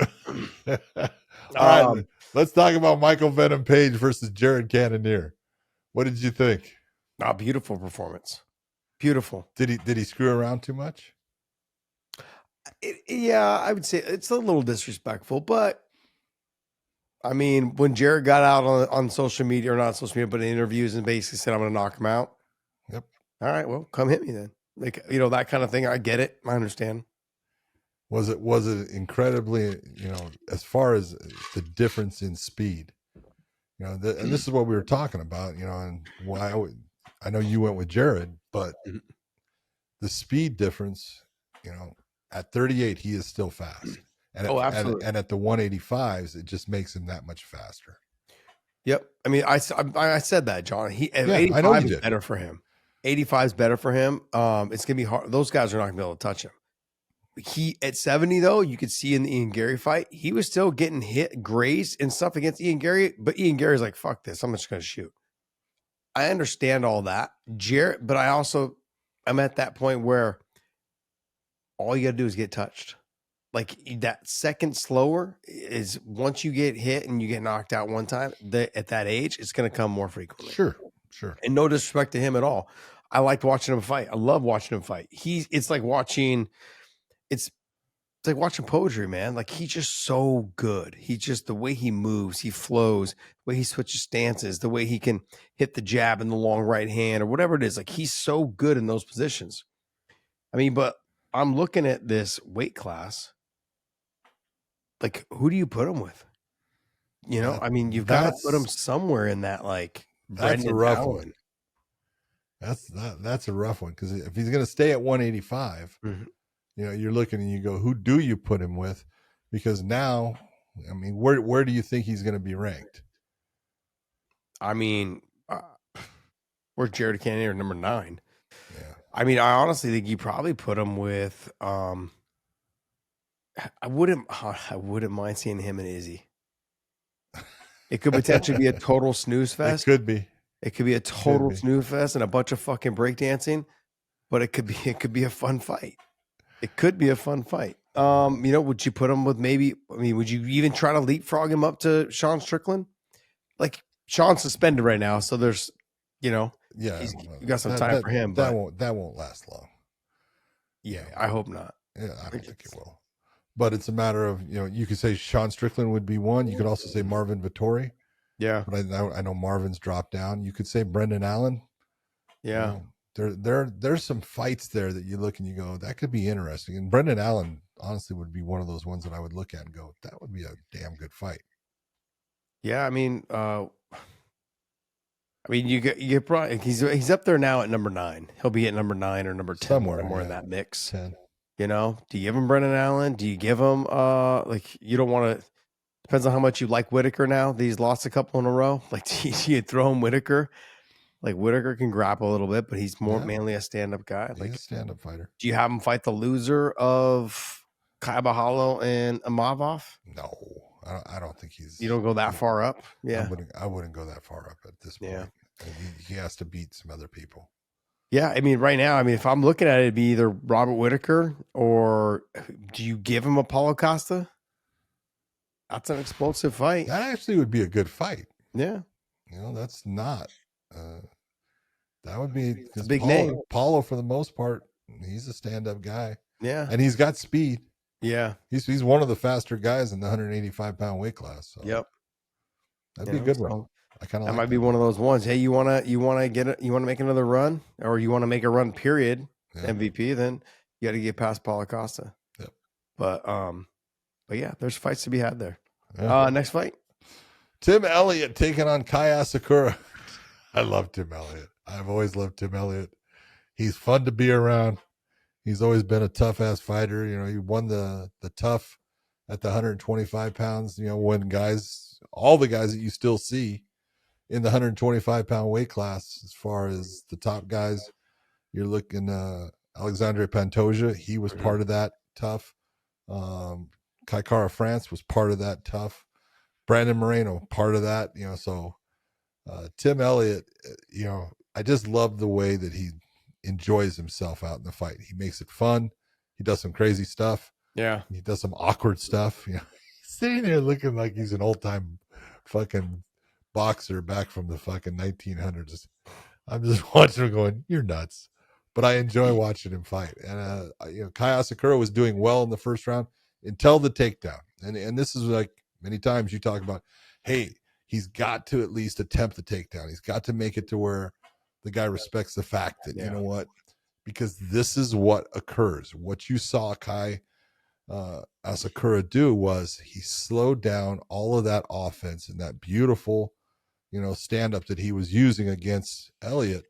All right. Let's talk about Michael Venom Page versus Jared Cannonier. What did you think? Beautiful performance. Beautiful. Did he screw around too much? Yeah, I would say it's a little disrespectful, but I mean, when Jared got out on social media, or not social media, but in interviews, and basically said, "I'm going to knock him out." Yep. All right, well, come hit me then. Like, that kind of thing. I get it. I understand. Was it incredibly, as far as the difference in speed, and this is what we were talking about, and why I know you went with Jared, but the speed difference, at 38, he is still fast. And absolutely. And at the 185s, it just makes him that much faster. Yep. I mean, I said that, John. 85 I know you is did. better for him. 85 is better for him. It's gonna be hard. Those guys are not gonna be able to touch him. He at 70 though, you could see in the Ian Gary fight, he was still getting hit, grazed and stuff against Ian Gary. But Ian Gary's like, "Fuck this! I'm just gonna shoot." I understand all that, Jared, but I'm at that point where all you got to do is get touched. Like that second slower is once you get hit and you get knocked out one time, at that age, it's going to come more frequently. Sure. And no disrespect to him at all. I liked watching him fight. I love watching him fight. It's like watching poetry, man. Like he's just so good. He just, the way he moves, he flows, the way he switches stances, the way he can hit the jab and the long right hand or whatever it is. Like he's so good in those positions. I mean, but I'm looking at this weight class. Like, who do you put him with? I mean, you've got to put him somewhere in that, like, that's a rough one. That's a rough one. Because if he's going to stay at 185, you're looking and you go, who do you put him with? Because now, I mean, where do you think he's going to be ranked? I mean, where's Jared Cannonier, number 9? Yeah. I mean, I honestly think you probably put him with. I wouldn't mind seeing him and Izzy. It could potentially be a total snooze fest. It could be. It could be a total snooze fest and a bunch of fucking breakdancing, but it could be a fun fight. It could be a fun fight. Would you put him with would you even try to leapfrog him up to Sean Strickland? Like Sean's suspended right now, so there's, you got some time for him. That won't last long. Yeah, I hope not. Yeah, I don't think it will. But it's a matter of, you could say Sean Strickland would be one. You could also say Marvin Vettori. Yeah. But I know Marvin's dropped down. You could say Brendan Allen. Yeah. There's some fights there that you look and you go, that could be interesting. And Brendan Allen honestly would be one of those ones that I would look at and go, that would be a damn good fight. Yeah, I mean, you get probably he's up there now at number 9. He'll be at number 9 or number 10 somewhere in that mix. 10. Do you give him Brendan Allen? Do you give him you don't want to? Depends on how much you like Whitaker now. He's lost a couple in a row. Like, do you throw him Whitaker? Like, Whitaker can grapple a little bit, but he's more mainly a stand-up guy. Like a stand-up fighter. Do you have him fight the loser of Kybahalo and Amavov? No, I don't think he's. You don't go that far up. Yeah, I wouldn't go that far up at this point. Yeah, he has to beat some other people. Yeah, I mean, right now, if I'm looking at it, it'd be either Robert Whitaker or do you give him Apollo Costa? That's an explosive fight. That actually would be a good fight. Yeah. That's not. That would be a big name. Paulo, for the most part, he's a stand-up guy. Yeah. And he's got speed. Yeah. He's one of the faster guys in the 185-pound weight class. So yep. That'd be a good one. I kind of might be one of those ones. Hey, you want to make another run, or you want to make a run, period, MVP, then you got to get past Paulo Costa. Yep. But yeah, there's fights to be had there. Yeah. Next fight. Tim Elliott taking on Kai Asakura. I love Tim Elliott. I've always loved Tim Elliott. He's fun to be around. He's always been a tough ass fighter. He won the tough at the 125 pounds, when all the guys that you still see in the 125 pound weight class, as far as the top guys, you're looking, Alexandre Pantoja, he was part of that tough. Kai Kara France was part of that tough. Brandon Moreno, part of that, so Tim Elliott, I just love the way that he enjoys himself out in the fight. He makes it fun. He does some crazy stuff. Yeah. He does some awkward stuff. He's sitting there looking like he's an old time fucking boxer back from the fucking 1900s. I'm just watching him going, you're nuts. But I enjoy watching him fight. And, Kai Asakura was doing well in the first round until the takedown. And this is like many times you talk about, hey, he's got to at least attempt the takedown. He's got to make it to where the guy respects the fact that, you know what, because this is what occurs. What you saw Kai Asakura do was he slowed down all of that offense and that beautiful, stand-up that he was using against Elliott.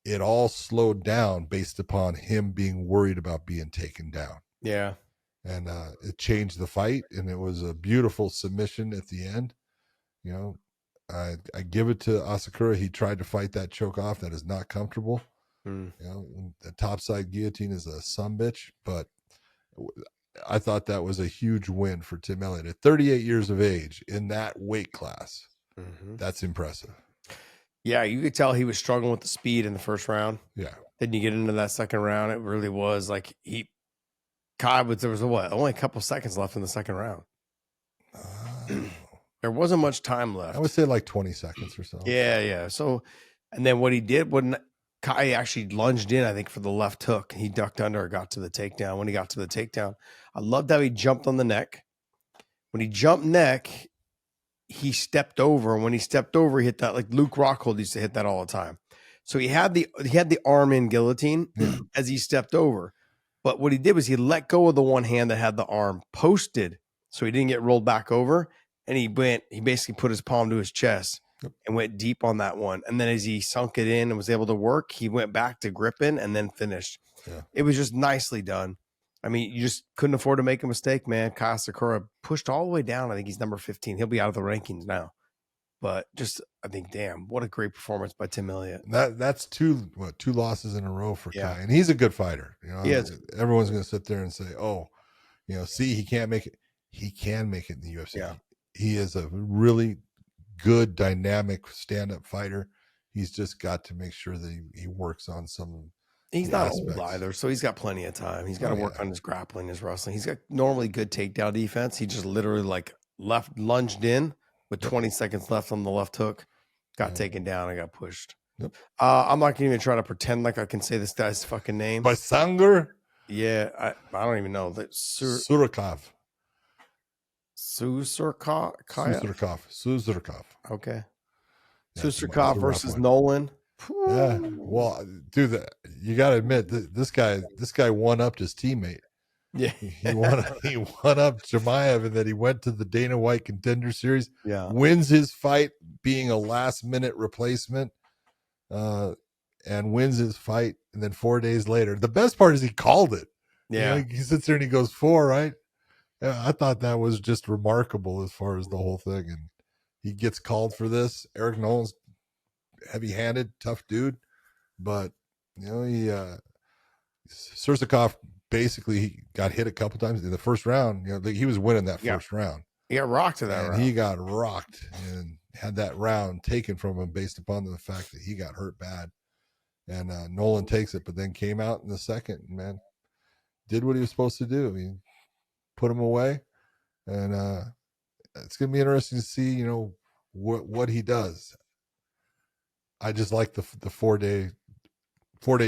It all slowed down based upon him being worried about being taken down. Yeah. And it changed the fight, and it was a beautiful submission at the end. I give it to Asakura. He tried to fight that choke off. That is not comfortable. The topside guillotine is a sumbitch, but I thought that was a huge win for Tim Elliott at 38 years of age in that weight class. Mm-hmm. That's impressive. Yeah, you could tell he was struggling with the speed in the first round. Yeah. Then you get into that second round, it really was like there was only a couple seconds left in the second round. There wasn't much time left. I would say like 20 seconds or so. Yeah. So, and then what he did when Kai actually lunged in, I think, for the left hook, he ducked under, got to the takedown. When he got to the takedown, I loved how he jumped on the neck. When he jumped neck, he stepped over. And when he stepped over, he hit that, like Luke Rockhold used to hit that all the time. So he had the arm in guillotine as he stepped over. But what he did was he let go of the one hand that had the arm posted, so he didn't get rolled back over. And he basically put his palm to his chest and went deep on that one. And then as he sunk it in and was able to work, he went back to gripping and then finished. Yeah. It was just nicely done. I mean, you just couldn't afford to make a mistake, man. Kai Asakura pushed all the way down. I think he's number 15. He'll be out of the rankings now. but just I think, damn, what a great performance by Tim Elliott. That's two losses in a row for Yeah. Kai, and he's a good fighter. He is. Everyone's going to sit there and say, "Oh, see, he can't make it." He can make it in the UFC. Yeah. He is a really good, dynamic stand-up fighter. He's just got to make sure that he works on some. He's not old either, so he's got plenty of time. He's got to work on his grappling, his wrestling. He's got normally good takedown defense. He just literally like lunged in with 20 seconds left on the left hook, got taken down and got pushed. Yep. I'm not going to even try to pretend like I can say this guy's fucking name. By Sanger? Yeah, I don't even know. Susurkaev. Susurkaev. Okay. Yeah, Susurkaev versus Nolan. Yeah. Well, dude, you got to admit this guy one-upped his teammate. Yeah. he one-upped Chimaev, and then he went to the Dana White Contender Series. Yeah. Wins his fight being a last-minute replacement, and wins his fight. And then 4 days later, the best part is he called it. Yeah. He sits there and he goes 4, right? Yeah, I thought that was just remarkable as far as the whole thing. And he gets called for this. Eric Nolan's heavy-handed, tough dude, but Susurkaev basically he got hit a couple times in the first round. He was winning that first round. He got rocked in that round. He got rocked and had that round taken from him based upon the fact that he got hurt bad. And Nolan takes it, but then came out in the second, and, man, did what he was supposed to do. He put him away, and it's going to be interesting to see, what he does. I just like the 4 day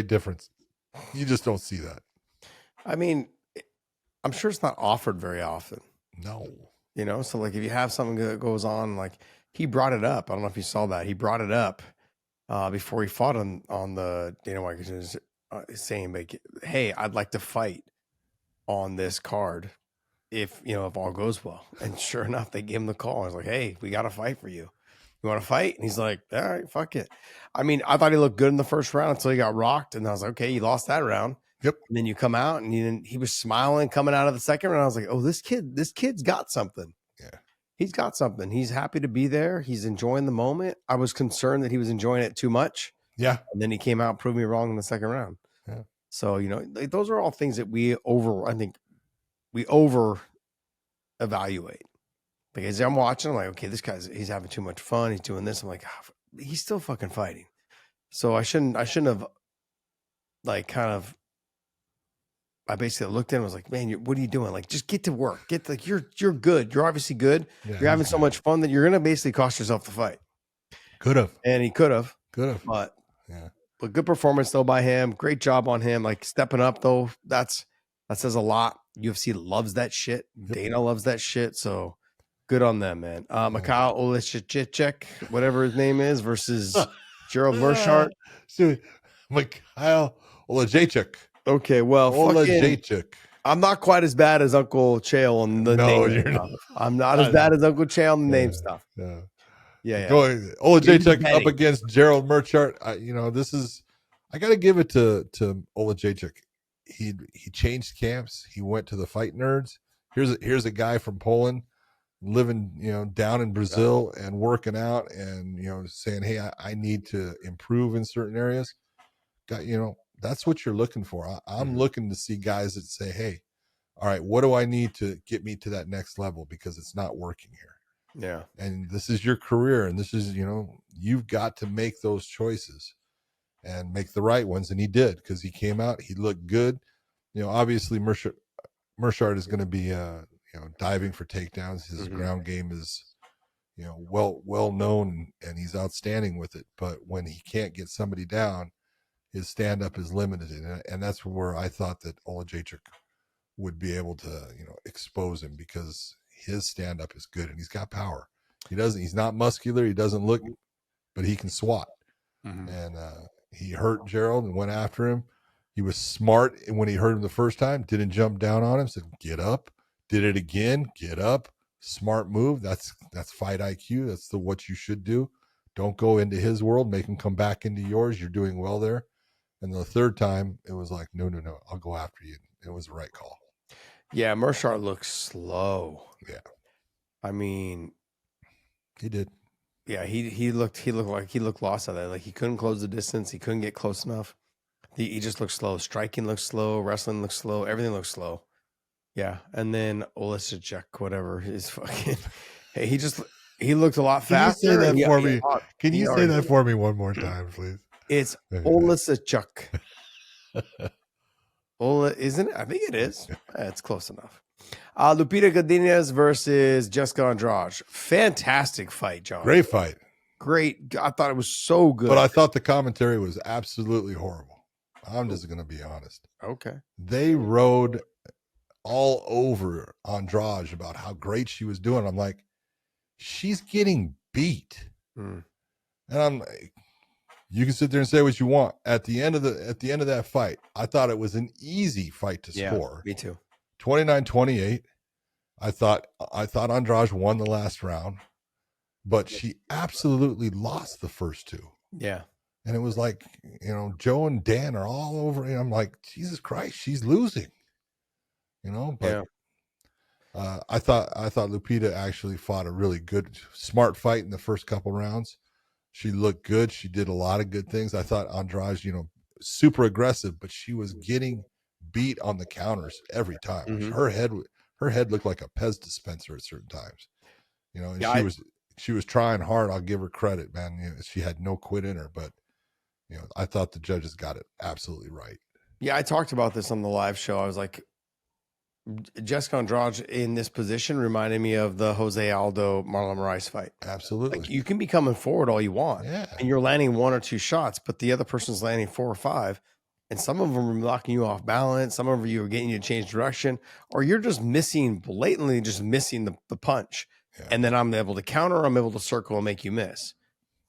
difference. You just don't see that. I mean, I'm sure it's not offered very often. No. So like if you have something that goes on, like he brought it up. I don't know if you saw that. He brought it up before he fought on the Dana White saying, like, hey, I'd like to fight on this card if all goes well. And sure enough, they gave him the call. I was like, hey, we got to fight for you. You want to fight? And he's like, all right, fuck it. I mean, I thought he looked good in the first round until he got rocked. And I was like, okay, you lost that round. Yep. And then you come out and he was smiling coming out of the second round. I was like, oh, this kid's got something. Yeah. He's got something. He's happy to be there. He's enjoying the moment. I was concerned that he was enjoying it too much. Yeah. And then he came out and proved me wrong in the second round. Yeah. So, those are all things that we over evaluate. Because I'm watching, I'm like, okay, he's having too much fun. He's doing this. I'm like, he's still fucking fighting. So I shouldn't have I basically looked at him and was like, man, what are you doing? Like, just get to work. You're good. You're obviously good. Yeah, you're having so much fun that you're going to basically cost yourself the fight. Could have. And he could have. But good performance though by him. Great job on him. Like stepping up though. That says a lot. UFC loves that shit. Yep. Dana loves that shit. So good on them, man. Mikhail Oleksiejczuk, whatever his name is, versus Gerald Meerschaert. Mikhail Oleksiejczuk. Okay, well, Oleksiejczuk. I'm not quite as bad as Uncle Chael on the name you're stuff. I'm not as bad as Uncle Chael on the name stuff. Yeah. Going Oleksiejczuk up against Gerald Meerschaert. I got to give it to Oleksiejczuk. He changed camps. He went to the Fight Nerds. Here's a guy from Poland living, down in Brazil and working out and, saying, hey, I need to improve in certain areas. That's what you're looking for. I'm looking to see guys that say, hey, all right, what do I need to get me to that next level? Because it's not working here. Yeah. And this is your career. And this is, you've got to make those choices and make the right ones. And he did, because he came out, he looked good. Obviously Meerschaert is going to be, diving for takedowns. His ground game is, well known, and he's outstanding with it. But when he can't get somebody down, his stand-up is limited. And that's where I thought that Oleksiejczuk would be able to, expose him, because his stand-up is good and he's got power. He's not muscular. He doesn't look, but he can swat. And he hurt Gerald and went after him. He was smart. And when he hurt him the first time, didn't jump down on him, said, get up, did it again, get up. Smart move. That's fight IQ. That's what you should do. Don't go into his world, make him come back into yours. You're doing well there. And the third time, it was like, no, I'll go after you. It was the right call. Yeah, Meerschaert looks slow. Yeah. I mean, he did. Yeah, he looked like he looked lost out there. Like he couldn't close the distance. He couldn't get close enough. He just looked slow. Striking looked slow. Wrestling looked slow. Everything looked slow. Yeah, and then Oleksiejczuk, whatever is fucking. Hey, he looked a lot faster. Can you say that for me? Can you say that for me one more time, please? It's Oleksiejczuk. Isn't it? I think it is. It's close enough. Lupita Godinez versus Jessica Andrade. Fantastic fight, John. Great fight. Great. I thought it was so good. But I thought the commentary was absolutely horrible. I'm just going to be honest. Okay. They rode all over Andrade about how great she was doing. I'm like, she's getting beat. And I'm like, you can sit there and say what you want. At the end of that fight, I thought it was an easy fight to score. Me too. 29-28. I thought Andrade won the last round, but she absolutely lost the first two. Yeah. And it was like, Joe and Dan are all over. And I'm like, Jesus Christ, she's losing. But I thought Lupita actually fought a really good, smart fight in the first couple rounds. She looked good. She did a lot of good things. I thought Andrade, super aggressive, but she was getting beat on the counters every time. Mm-hmm. Her head looked like a Pez dispenser at certain times. And she was trying hard. I'll give her credit, man. She had no quit in her, but I thought the judges got it absolutely right. Yeah, I talked about this on the live show. I was like, Jessica Andrade in this position reminded me of the Jose Aldo Marlon Moraes fight. Absolutely. Like you can be coming forward all you want, and you're landing one or two shots, but the other person's landing 4 or 5, and some of them are knocking you off balance. Some of you are getting you to change direction, or you're just blatantly missing the punch. Yeah. And then I'm able to counter, I'm able to circle and make you miss.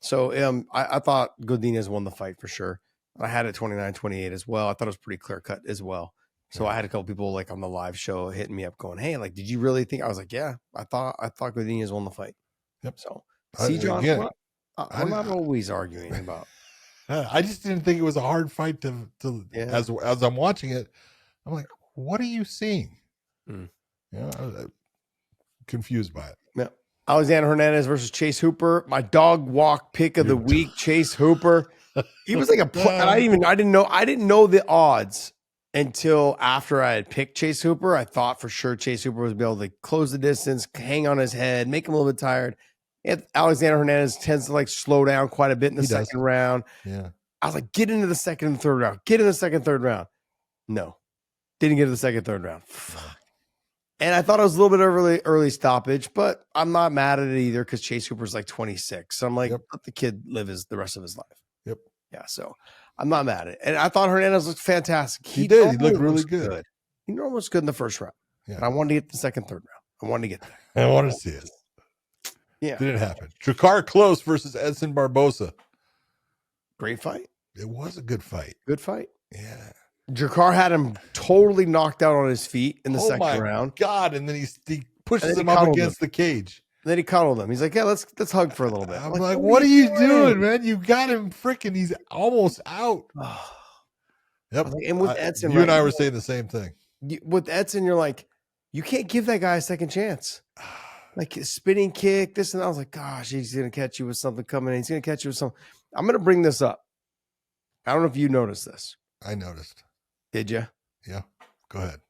So I thought Godinez won the fight for sure. I had it 29-28 as well. I thought it was pretty clear cut as well. So I had a couple people like on the live show hitting me up going, hey, like, did you really think? I was like, yeah, I thought Godinez won the fight. Yep. So see, John, again, we're not always arguing about. I just didn't think it was a hard fight to as I'm watching it. I'm like, what are you seeing? I was confused by it. Yeah. Alexander Hernandez versus Chase Hooper. My dog walk pick of the week, Chase Hooper. He was like I didn't know the odds until after I had picked Chase Hooper. I thought for sure Chase Hooper was be able to close the distance, hang on his head, make him a little bit tired. Alexander Hernandez tends to like slow down quite a bit in the second round. Yeah. I was like, get into the second and third round. Get in the second, third round. No. Didn't get to the second, third round. Fuck. And I thought it was a little bit early stoppage, but I'm not mad at it either because Chase Hooper's like 26. So I'm like, let the kid live the rest of his life. Yep. Yeah. So I'm not mad at it. And I thought Hernandez looked fantastic. He did. He looked really good. He normally was good in the first round. Yeah. And I wanted to get the second, third round. I wanted to get there. I wanted to see it. Yeah. Didn't happen. Drakkar Klose versus Edson Barboza. Great fight. It was a good fight. Good fight. Yeah. Drakkar had him totally knocked out on his feet in the second round. God. And then he pushes him up against the cage. Then he cuddled him. He's like, yeah, let's hug for a little bit. I'm like, what are you doing, man? You got him freaking, he's almost out. Yep. Like, and with Edson, you and I were saying the same thing. With Edson, you're like, you can't give that guy a second chance. Like spinning kick, this and that. I was like, gosh, he's going to catch you with something coming in. He's going to catch you with something. I'm going to bring this up. I don't know if you noticed this. I noticed. Did you? Yeah. Go ahead.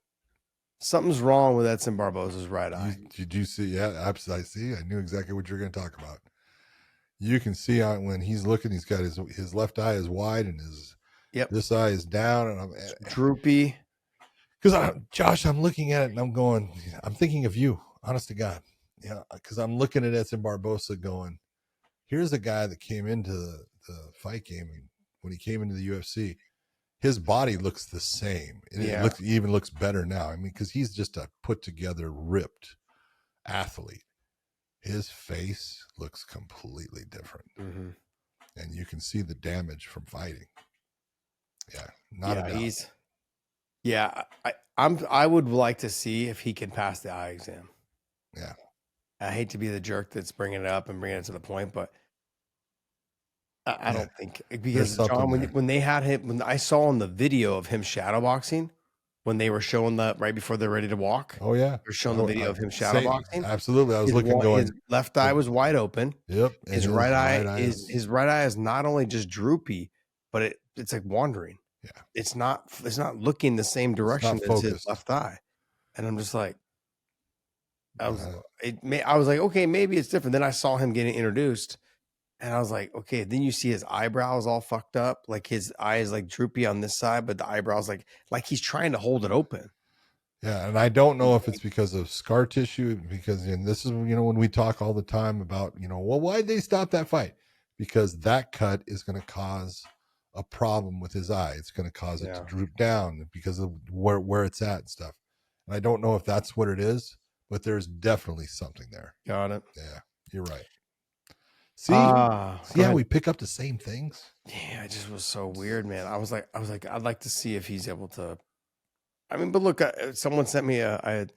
Something's wrong with Edson Barboza's right eye. Did you see? Yeah, I see. I knew exactly what you're going to talk about. You can see when he's looking, he's got his left eye is wide and this eye is down, and I'm droopy. Because Josh, I'm looking at it and I'm thinking of you, honest to God. Yeah, because I'm looking at Edson Barboza going, here's a guy that came into the fight game when he came into the UFC. His body looks the same. It even looks better now. I mean, because he's just a put together, ripped athlete. His face looks completely different, and you can see the damage from fighting. Yeah, not a doubt. I would like to see if he can pass the eye exam. Yeah, I hate to be the jerk that's bringing it up and bringing it to the point, but I don't think, because John, when they had him, when I saw in the video of him shadowboxing, when they were showing that right before they're ready to walk. Oh yeah, They're showing the video of him shadowboxing. Absolutely, I was looking going. His left eye was wide open. Yep, His right eye is not only just droopy, but it's like wandering. Yeah, it's not looking the same direction as his left eye, and I'm just like, I was like, okay, maybe it's different. Then I saw him getting introduced, and I was like, okay. Then you see his eyebrows all fucked up, like his eye is like droopy on this side, but the eyebrows like he's trying to hold it open. Yeah, and I don't know if it's because of scar tissue, because this is when we talk all the time about well, why'd they stop that fight? Because that cut is going to cause a problem with his eye. It's going to cause it to droop down because of where it's at and stuff. And I don't know if that's what it is, but there's definitely something there. Got it. Yeah, you're right. See how we pick up the same things? Yeah, it just was so weird, man. I was like, I'd like to see if he's able to. I mean, but look, someone sent me a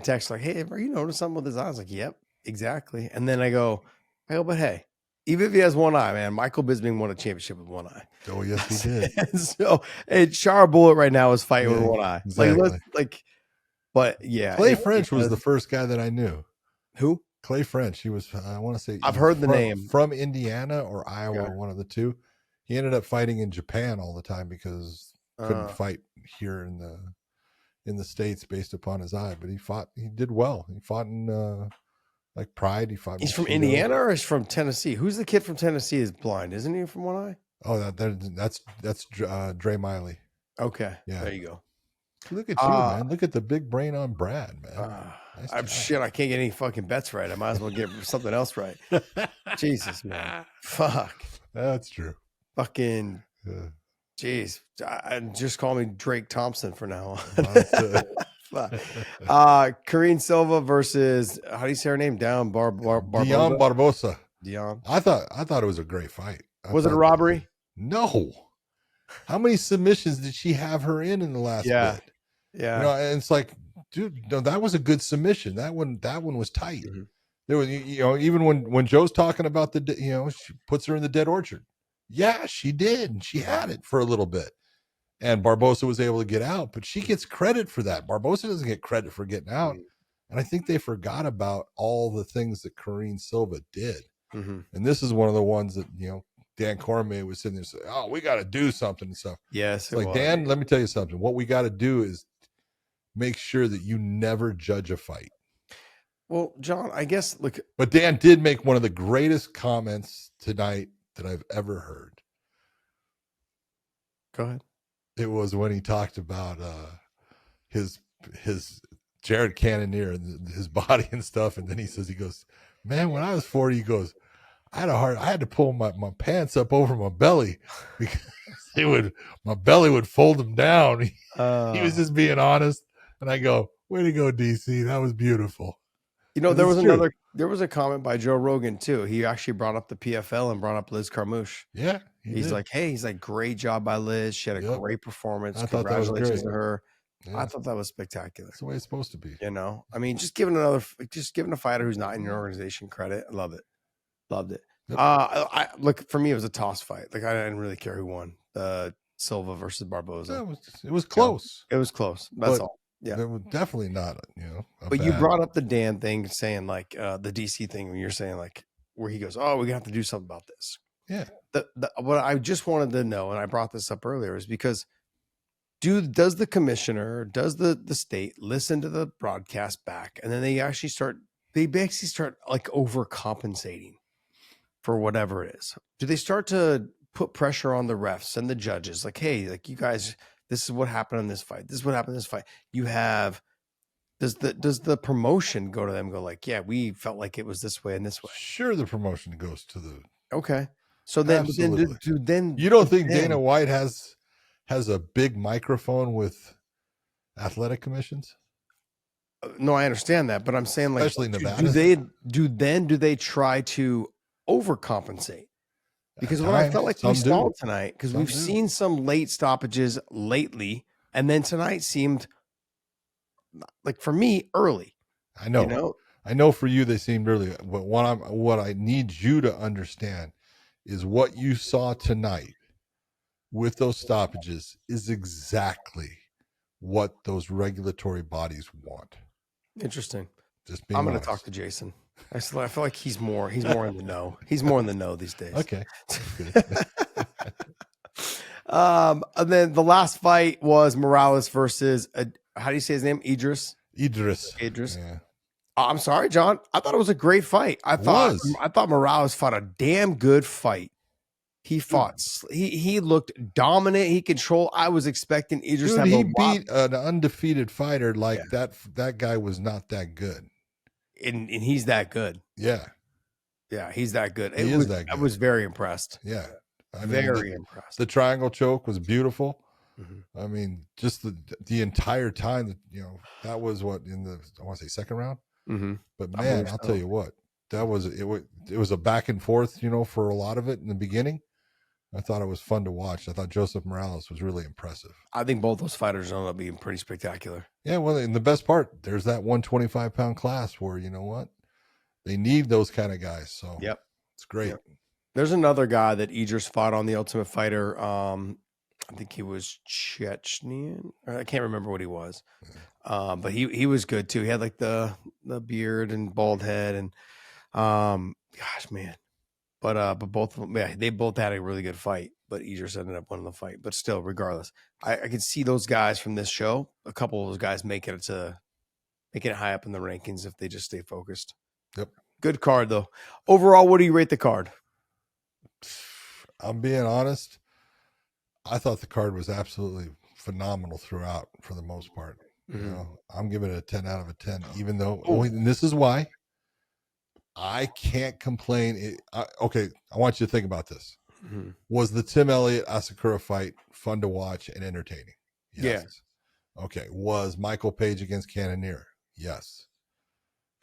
text like, "Hey, are you noticing something with his eyes?" I was like, "Yep, exactly." And then I go, but hey, even if he has one eye, man, Michael Bisping won a championship with one eye. Oh yes, he did. So, and Char Bullet right now is fighting with one eye. Exactly. But yeah, Clay French was the first guy that I knew. Who? Clay French. He was. I want to say I've heard the name from Indiana or Iowa, or one of the two. He ended up fighting in Japan all the time because couldn't fight here in the States based upon his eye. But he did well. He fought in like Pride. He's from Indiana or is from Tennessee? Who's the kid from Tennessee is blind? Isn't he from one eye? Oh, that's Dre Miley. Okay. Yeah. There you go. Look at you, man. Look at the big brain on Brad, man. Nice I can't get any fucking bets right. I might as well get something else right. Jesus, man. Fuck. That's true. Fucking. Jeez. Just call me Drake Thompson for now on. Karine Silva versus, how do you say her name? Dion Barbosa. Dion. I thought it was a great fight. Was it a robbery? No. How many submissions did she have her in the last bit? Yeah. And it's like, dude, no, that was a good submission. That one was tight. Mm-hmm. There was, even when Joe's talking about she puts her in the dead orchard. Yeah, she did. And she had it for a little bit. And Barbosa was able to get out, but she gets credit for that. Barbosa doesn't get credit for getting out. Mm-hmm. And I think they forgot about all the things that Karine Silva did. Mm-hmm. And this is one of the ones that, Dan Cormier was sitting there saying, "Oh, we got to do something and stuff." Yes. It's like, Dan, let me tell you something. What we got to do is make sure that you never judge a fight. Well, John, I guess, look. But Dan did make one of the greatest comments tonight that I've ever heard. Go ahead. It was when he talked about his Jared Cannonier and his body and stuff. And then he goes, "Man, when I was 40, he goes, I had to pull my pants up over my belly because my belly would fold them down." He was just being honest. And I go, "Way to go, DC. That was beautiful." There was a comment by Joe Rogan too. He actually brought up the PFL and brought up Liz Carmouche. Yeah. He's like, great job by Liz. She had a great performance. Congratulations to her. Yeah. I thought that was spectacular. That's the way it's supposed to be. I mean, just giving a fighter who's not in your organization credit. I love it. Loved it. Yep. Look, for me, it was a toss fight. Like, I didn't really care who won. Silva versus Barboza. It was close. It was close. That's all. Yeah, it was definitely not. You brought up the Dan thing, saying like the DC thing when you're saying like where he goes, "Oh, we're gonna have to do something about this." Yeah. What I just wanted to know, and I brought this up earlier, is because does the commissioner, does the state listen to the broadcast back, and then they basically start like overcompensating for whatever it is? Do they start to put pressure on the refs and the judges? Like, hey, like you guys, this is what happened in this fight. This is what happened in this fight. Does the promotion go to them and go like, yeah, we felt like it was this way and this way? Sure, the promotion goes to the. Okay. So then you don't think Dana White has a big microphone with athletic commissions? No, I understand that, but I'm saying like, especially Nevada. Do they try to overcompensate? Because what I felt like we saw tonight, because we've seen some late stoppages lately, and then tonight seemed like, for me, early. I know for you they seemed early, but what I need you to understand is what you saw tonight with those stoppages is exactly what those regulatory bodies want. Interesting. Just being I'm going to honest. talk to Jason. I feel like he's more in the know. He's more in the know these days. Okay. And then the last fight was Morales versus how do you say his name? Idiris. Yeah. I'm sorry, John. I thought it was a great fight. I thought Morales fought a damn good fight. He fought. He looked dominant. He controlled. I was expecting Idris to have he beat an undefeated fighter like that. That guy was not that good, and he's that good. Yeah, he's that good. He is that good. I was very impressed. Yeah, Very impressed. The triangle choke was beautiful. Mm-hmm. I mean, just the entire time that that was what in the I want to say second round. Mm-hmm. But man, I'll tell you what, that was it. Was a back and forth, for a lot of it in the beginning. I thought it was fun to watch. I thought Joseph Morales was really impressive. I think both those fighters ended up being pretty spectacular. Yeah, well, and the best part, there's that 125-pound class where you know what, they need those kind of guys. So it's great. Yep. There's another guy that Idris fought on the Ultimate Fighter. I think he was Chechnyan. I can't remember what he was, but he was good too. He had like the beard and bald head, and gosh, man. But both of them, they both had a really good fight. But Idris ended up winning the fight. But still, regardless, I can see those guys from this show. A couple of those guys making it high up in the rankings if they just stay focused. Yep. Good card though. Overall, what do you rate the card? I'm being honest. I thought the card was absolutely phenomenal throughout for the most part. Mm-hmm. I'm giving it a 10 out of a 10, even though, and this is why I can't complain. Okay. I want you to think about this. Mm-hmm. Was the Tim Elliott Asakura fight fun to watch and entertaining? Yes. Yeah. Okay. Was Michael Page against Cannonier? Yes.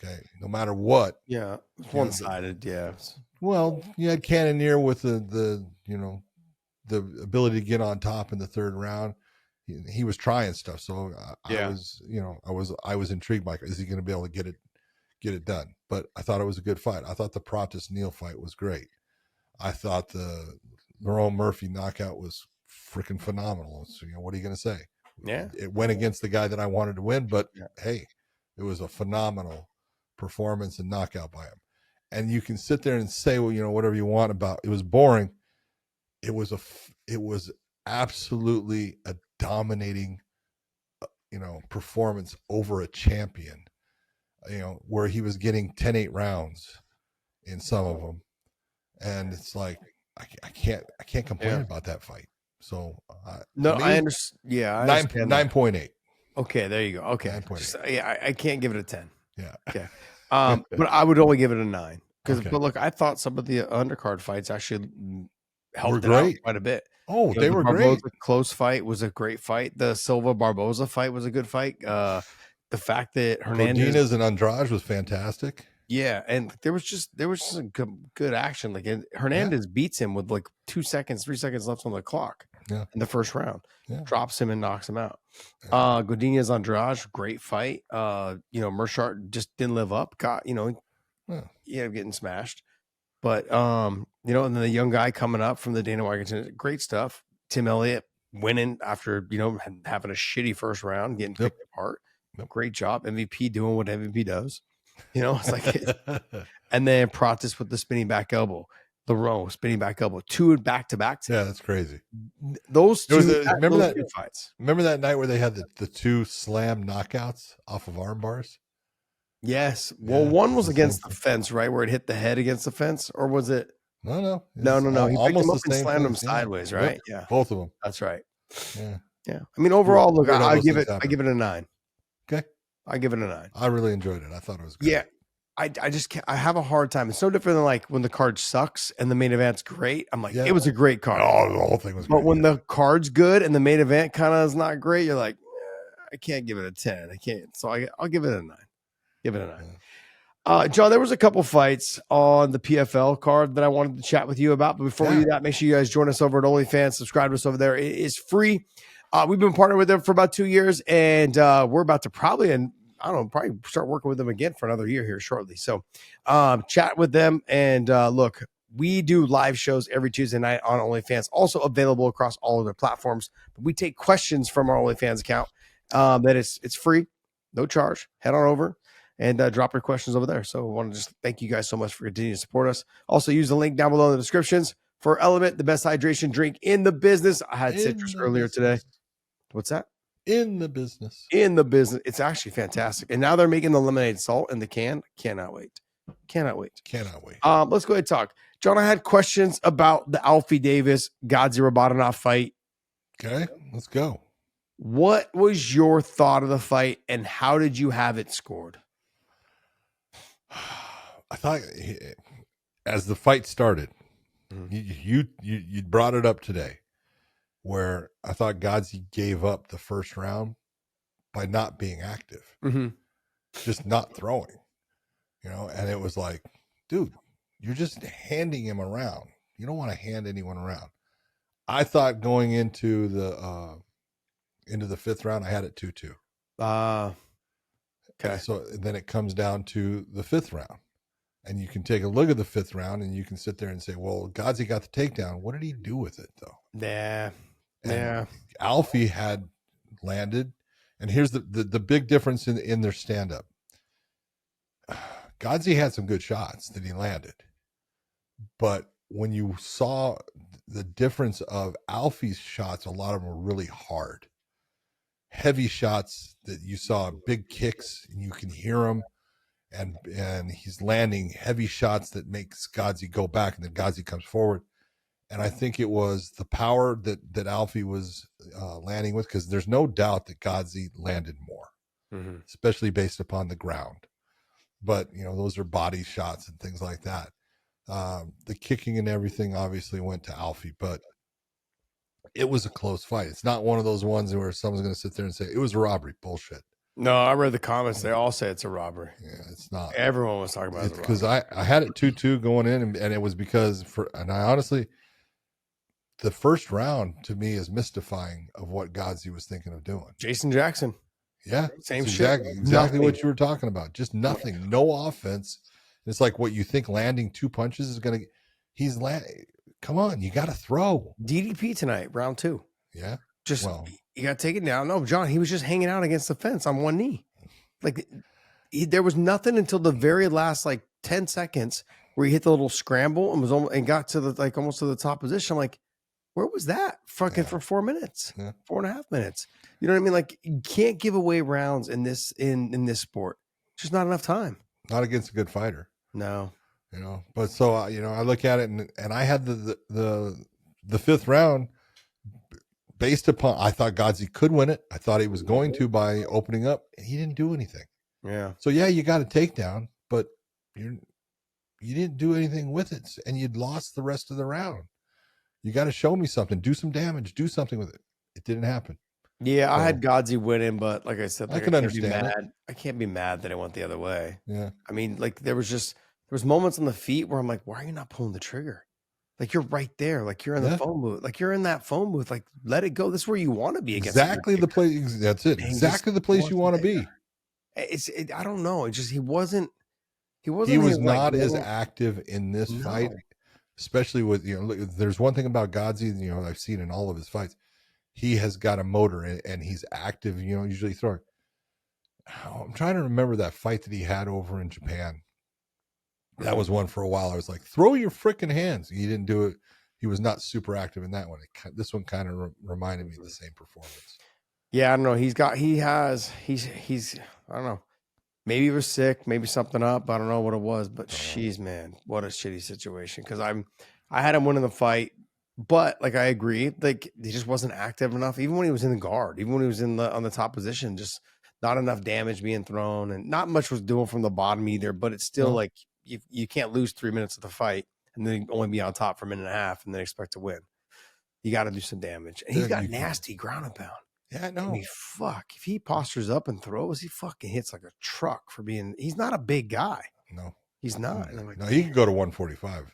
Okay. No matter what. Yeah. It's one-sided. Yeah. Well, you had Cannonier with the ability to get on top in the third round. He was trying stuff. So I was intrigued by, is he going to be able to get it done? But I thought it was a good fight. I thought the Prates Neal fight was great. I thought the Merone Murphy knockout was freaking phenomenal. So, what are you going to say? Yeah. It went against the guy that I wanted to win, but hey, it was a phenomenal performance and knockout by him. And you can sit there and say, well, whatever you want about it was boring. It was absolutely a dominating, performance over a champion, where he was getting 10-8 rounds in some of them. And it's like, I can't complain about that fight. So I understand. Yeah. 9.8. Okay. There you go. Okay. I can't give it a 10. Yeah. Okay. But I would only give it a 9 but look, I thought some of the undercard fights actually helped it out quite a bit. Oh, they were great. The close fight was a great fight. The Silva Barboza fight was a good fight. The fact that Godinez and Andrade was fantastic. Yeah, and there was just some good action. Like Hernandez beats him with like 3 seconds left on the clock. Yeah. In the first round, drops him and knocks him out. Yeah. Godinez Andrade, great fight. Meerschaert just didn't live up. Got getting smashed. But and then the young guy coming up from the Dana White, great stuff. Tim Elliott winning after having a shitty first round, getting picked apart. Great job, MVP doing what MVP does. It's like, and then Prates with the spinning back elbow, Lerone spinning back elbow, 2 back-to-back. Yeah, that's crazy. Those two. Remember that fights? Remember that night where they had the 2 slam knockouts off of arm bars? Yes. Well, one was against the fence, right, where it hit the head against the fence, or was it? No. He picked him up and slammed him sideways, right? Yep. Yeah, both of them. That's right. Yeah. I mean, overall, look, I give it a 9. Okay. I give it a 9. I really enjoyed it. I thought it was good. Yeah. I just can't. I have a hard time. It's no different than like when the card sucks and the main event's great. I'm like, it was a great card. Oh, the whole thing was great. But when the card's good and the main event kind of is not great, you're like, I can't give it a 10. I can't. So I'll give it a 9. Give it a 9. John, there was a couple fights on the PFL card that I wanted to chat with you about. But before we do that, make sure you guys join us over at OnlyFans. Subscribe to us over there. It is free. We've been partnered with them for about 2 years, and we're about to probably start working with them again for another year here shortly. So chat with them. And look, we do live shows every Tuesday night on OnlyFans, also available across all of their platforms. But we take questions from our OnlyFans account that it's free, no charge. Head on over and drop your questions over there. So I want to just thank you guys so much for continuing to support us. Also, use the link down below in the descriptions for LMNT, the best hydration drink in the business. I had citrus earlier today. What's that? In the business. In the business. It's actually fantastic. And now they're making the lemonade salt in the can. Cannot wait. Cannot wait. Cannot wait. Let's go ahead and talk. John, I had questions about the Alfie Davis Godzi Rabadanov fight. Okay, let's go. What was your thought of the fight, and how did you have it scored? I thought as the fight started, you brought it up today, where I thought Godzi gave up the first round by not being active, just not throwing, and it was like, dude, you're just handing him around. You don't want to hand anyone around. I thought going into the fifth round, I had it 2-2. Okay. So then it comes down to the fifth round, and you can take a look at the fifth round, and you can sit there and say, well, Godzi got the takedown. What did he do with it, though? Yeah. Alfie had landed, and here's the big difference in their stand-up. Godzi had some good shots that he landed, but when you saw the difference of Alfie's shots, a lot of them were really hard, heavy shots that you saw, big kicks, and you can hear them, and he's landing heavy shots that makes Godzi go back, and then Godzi comes forward. And I think it was the power that Alfie was landing with, because there's no doubt that Godzi landed more, especially based upon the ground. But, those are body shots and things like that. The kicking and everything obviously went to Alfie, but it was a close fight. It's not one of those ones where someone's going to sit there and say it was a robbery. Bullshit. No, I read the comments. They all say it's a robbery. Yeah, it's not. Everyone was talking about it because I had it 2-2 going in, and it was because and I honestly, the first round to me is mystifying of what Godzi was thinking of doing. Jason Jackson. Yeah, same shit. Exactly what you were talking about. Just nothing, no offense. It's like what you think landing 2 punches is going to. Come on, you got to throw. DDP tonight, round 2. Yeah, you got to take it down. No, John, he was just hanging out against the fence on one knee. Like there was nothing until the very last 10 seconds where he hit the little scramble and was almost got to the almost to the top position. I'm like, where was that? For 4 minutes, 4.5 minutes. You know what I mean? You can't give away rounds in this sport. Just not enough time. Not against a good fighter. No. But so I look at it and I had the fifth round based upon, I thought Godzi could win it. I thought he was going to by opening up, and he didn't do anything. Yeah. So you got a takedown, but you didn't do anything with it, and you'd lost the rest of the round. You got to show me something, do some damage, do something with it. It didn't happen. Yeah, I had Godzi winning, but like I said, I can understand it. I can't be mad that it went the other way. Yeah. I mean, there was moments on the feet where I'm like, why are you not pulling the trigger? You're right there. You're in the phone booth. You're in that phone booth. Let it go. This is where you want to be. Exactly the place. That's it. Exactly the place you want to be. I don't know. It's just he wasn't. He was not as active in this fight, especially with there's one thing about Godzi. I've seen in all of his fights, he has got a motor and he's active. Usually throwing. I'm trying to remember that fight that he had over in Japan. That was one for a while. I was like, throw your freaking hands. He didn't do it. He was not super active in that one. This one kind of reminded me of the same performance. Yeah, I don't know. He's I don't know. Maybe he was sick, maybe something up. I don't know what it was, but jeez, man, what a shitty situation. Because I had him winning the fight, but I agree, he just wasn't active enough. Even when he was in the guard, even when he was on the top position, just not enough damage being thrown, and not much was doing from the bottom either. But it's still you can't lose 3 minutes of the fight and then only be on top for a minute and a half and then expect to win. You got to do some damage. And he's got nasty ground and pound. Yeah, I know. I mean, if he postures up and throws, he fucking hits like a truck for being. He's not a big guy. No, he's not. No, he could go to 145.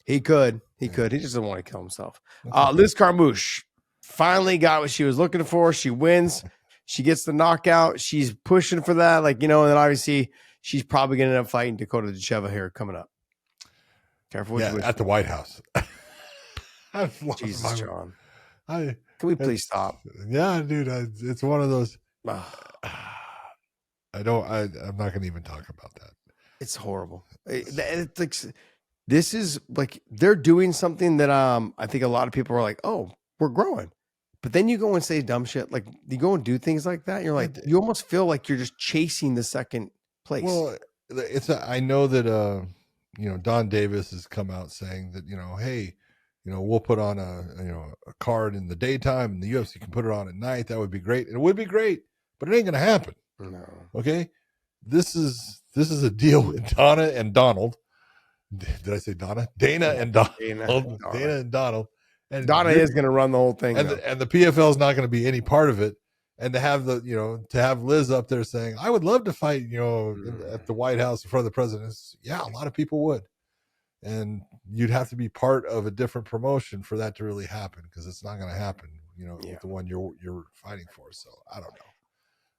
He could. He just doesn't want to kill himself. Liz Carmouche finally got what she was looking for. She wins. She gets the knockout. She's pushing for that, and then obviously she's probably going to end up fighting Dakota Dacheva here coming up. Careful what you wish at the White House. Jesus, John. Can we please stop? Yeah, dude. It's one of those. I'm not going to even talk about that. It's horrible. It's like, this is like they're doing something that I think a lot of people are like, oh, we're growing. But then you go and say dumb shit. Like you go and do things like that. And you're like, you almost feel like you're just chasing the second place. Well, I know that Don Davis has come out saying that, hey, we'll put on a card in the daytime and the UFC can put it on at night. That would be great. It would be great, but it ain't going to happen. No. Okay. This is a deal with Dana and Donald. Did I say Dana? Dana and Donald. Dana and Donald. And Donna is going to run the whole thing. And the PFL is not going to be any part of it. And to have to have Liz up there saying, I would love to fight, at the White House in front of the president. Yeah, a lot of people would. And you'd have to be part of a different promotion for that to really happen, because it's not going to happen, with the one you're fighting for. So I don't know.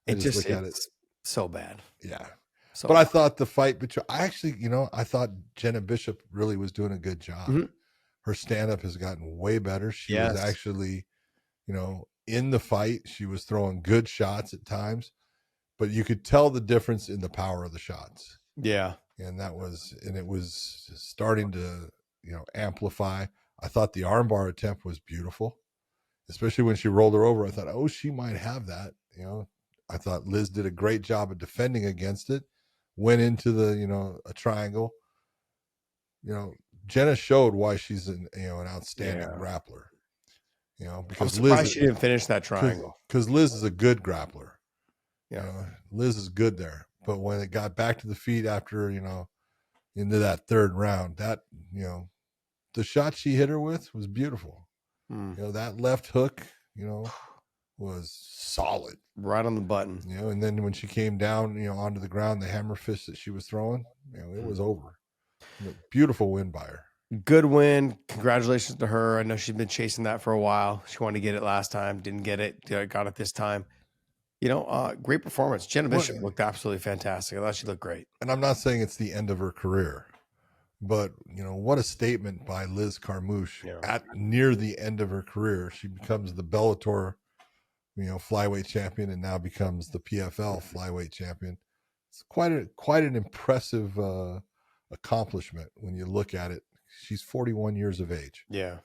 It's so bad. Yeah. So but I thought the fight between, I thought Jenna Bishop really was doing a good job. Mm-hmm. Her stand-up has gotten way better. She was actually, in the fight. She was throwing good shots at times, but you could tell the difference in the power of the shots. Yeah. And it was starting to, amplify. I thought the armbar attempt was beautiful, especially when she rolled her over. I thought, oh, she might have that. I thought Liz did a great job of defending against it. Went into the, a triangle. Jenna showed why she's an outstanding grappler. Because I'm surprised she didn't finish that triangle. Because Liz is a good grappler. Yeah. Liz is good there. But when it got back to the feet after, into that third round, that, the shot she hit her with was beautiful. That left hook, was solid. Right on the button. And then when she came down, onto the ground, the hammer fist that she was throwing, it was over. Beautiful win by her. Good win. Congratulations to her. I know she's been chasing that for a while. She wanted to get it last time, didn't get it, got it this time. Great performance. Jenna Bishop looked absolutely fantastic. I thought she looked great. And I'm not saying it's the end of her career, but what a statement by Liz Carmouche at near the end of her career. She becomes the Bellator, flyweight champion, and now becomes the PFL flyweight champion. It's quite an impressive accomplishment when you look at it. She's 41 years of age. Yeah.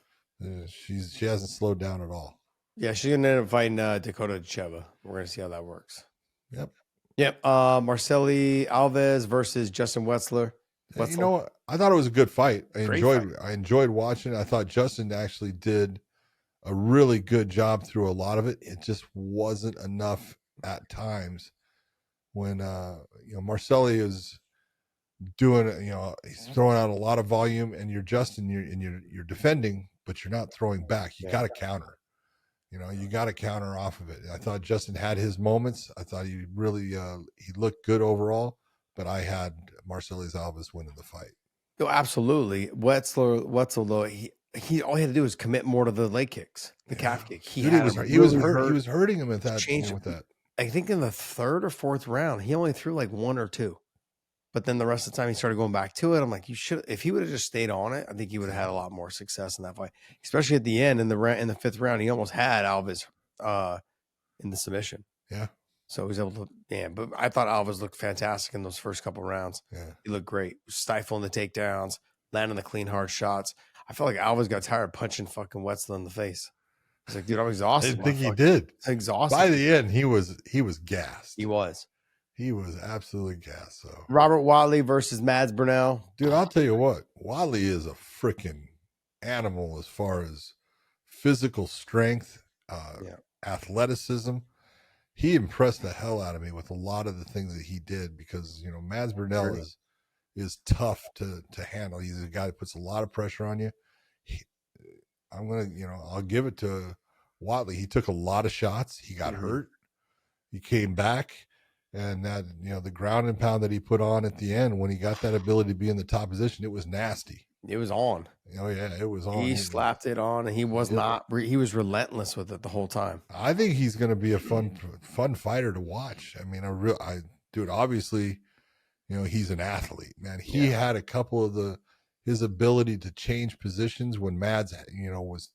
She hasn't slowed down at all. Yeah, she's gonna end up fighting Dakota Cheva. We're gonna see how that works. Yep. Marceli Alves versus Justin Wetzler. You know what? I thought it was a good fight. I enjoyed watching it. I thought Justin actually did a really good job through a lot of it. It just wasn't enough at times when Marceli is doing, he's throwing out a lot of volume, and you're Justin, you're defending, but you're not throwing back. You got to counter. You got to counter off of it. I thought Justin had his moments. I thought he really he looked good overall, but I had Marcellus Alves winning the fight. No, absolutely. Wetzel though, he all he had to do was commit more to the leg kicks, the calf kick. He was hurting him at that. With that, I think in the third or fourth round, he only threw like one or two. But then the rest of the time he started going back to it. I'm like, if he would have just stayed on it, I think he would have had a lot more success in that fight. Especially at the end in the fifth round, he almost had Alves in the submission. Yeah. So he was able to, but I thought Alves looked fantastic in those first couple rounds. Yeah. He looked great. Stifling the takedowns, landing the clean, hard shots. I felt like Alves got tired of punching fucking Wetzler in the face. He's like, dude, I'm exhausted. I think he did. Exhausted. By the end, he was gassed. He was. He was absolutely gassed. So Robert Watley versus Mads Burnell. Dude, I'll tell you what, Watley is a freaking animal as far as physical strength, athleticism. He impressed the hell out of me with a lot of the things that he did, because Mads Burnell is tough to handle. He's a guy that puts a lot of pressure on you. I'll give it to Watley. He took a lot of shots. He got hurt. He came back. And that, the ground and pound that he put on at the end, when he got that ability to be in the top position, it was nasty. It was on. Oh yeah, it was on. He slapped it on, and he was he was relentless with it the whole time. I think he's going to be a fun fighter to watch. I mean, dude, obviously, he's an athlete, man. He had a couple of his ability to change positions when Mads, was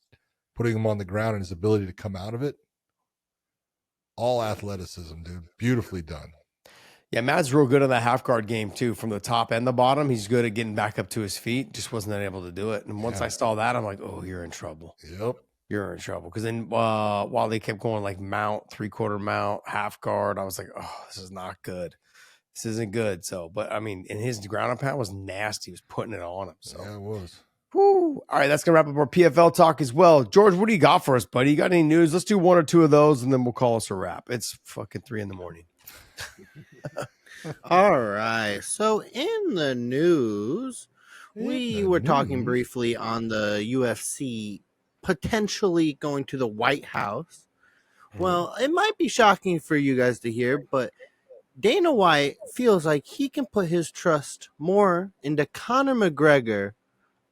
putting him on the ground, and his ability to come out of it. all athleticism, dude. Beautifully done. Yeah, Matt's real good on that half guard game too, from the top and the bottom. He's good at getting back up to his feet. Just wasn't able to do it. And once I saw that, I'm like, oh, you're in trouble. Yep. You're in trouble. Because then while they kept going like mount, 3/4 mount, half guard, I was like, oh, this is not good. This isn't good. So, but I mean, and his ground and pound was nasty. He was putting it on him. So yeah, it was. Whew. All right, that's gonna wrap up our PFL talk as well. George, what do you got for us, buddy? You got any news? Let's do one or two of those, and then we'll call us a wrap. It's fucking 3 a.m. All right. So in the news, we were talking briefly on the UFC potentially going to the White House. Well, it might be shocking for you guys to hear, but Dana White feels like he can put his trust more into Conor McGregor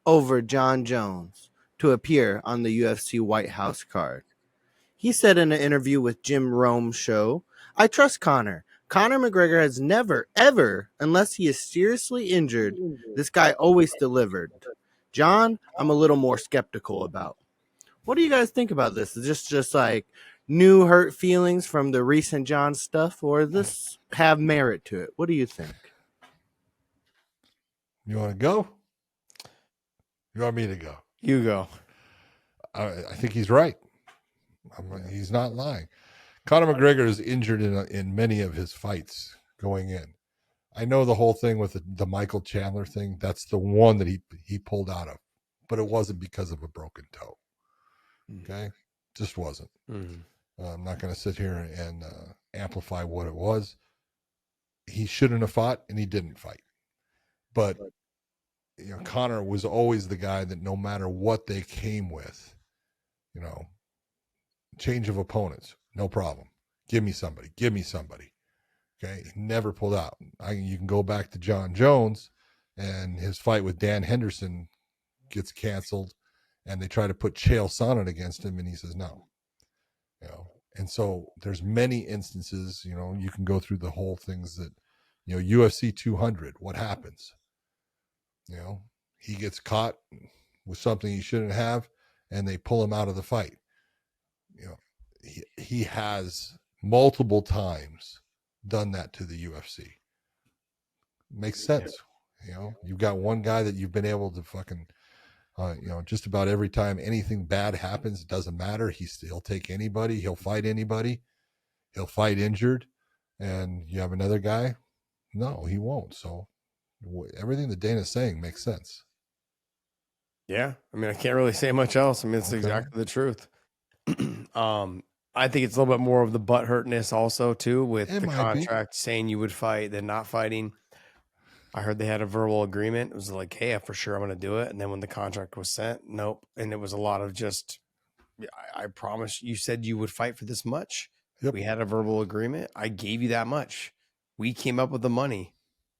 over John Jones to appear on the UFC White House card. He said in an interview with Jim Rome's show, I trust Conor. Conor McGregor has never, ever, unless he is seriously injured, this guy always delivered. John, I'm a little more skeptical about. What do you guys think about this? Is this just like new hurt feelings from the recent John stuff, or does this have merit to it? What do you think? You want to go? You want me to go? You go. I think he's right. He's not lying. Conor McGregor is injured in many of his fights going in. I know the whole thing with the Michael Chandler thing. That's the one that he pulled out of, but it wasn't because of a broken toe. Okay, just wasn't. I'm not going to sit here and amplify what it was. He shouldn't have fought, and he didn't fight. But you know, Conor was always the guy that no matter what they came with, you know, change of opponents, no problem. Give me somebody. Okay, he never pulled out. You can go back to John Jones and his fight with Dan Henderson gets canceled, and they try to put Chael Sonnen against him, and he says no. You know, and so there's many instances. You know, you can go through the whole things that, you know, UFC 200. What happens? You know, he gets caught with something he shouldn't have, and they pull him out of the fight. You know, he has multiple times done that to the UFC. Makes sense. You know, you've got one guy that you've been able to fucking, you know, just about every time anything bad happens, it doesn't matter. He'll take anybody. He'll fight anybody. He'll fight injured. And you have another guy. No, he won't. So everything that Dana's saying makes sense. Yeah. I mean, I can't really say much else. I mean, it's exactly the truth. I think it's a little bit more of the butt hurtness also too, with the contract saying you would fight, then not fighting. I heard they had a verbal agreement. It was like, hey, for sure I'm going to do it. And then when the contract was sent, nope. And it was a lot of just, I promise you said you would fight for this much. Yep. We had a verbal agreement. I gave you that much. We came up with the money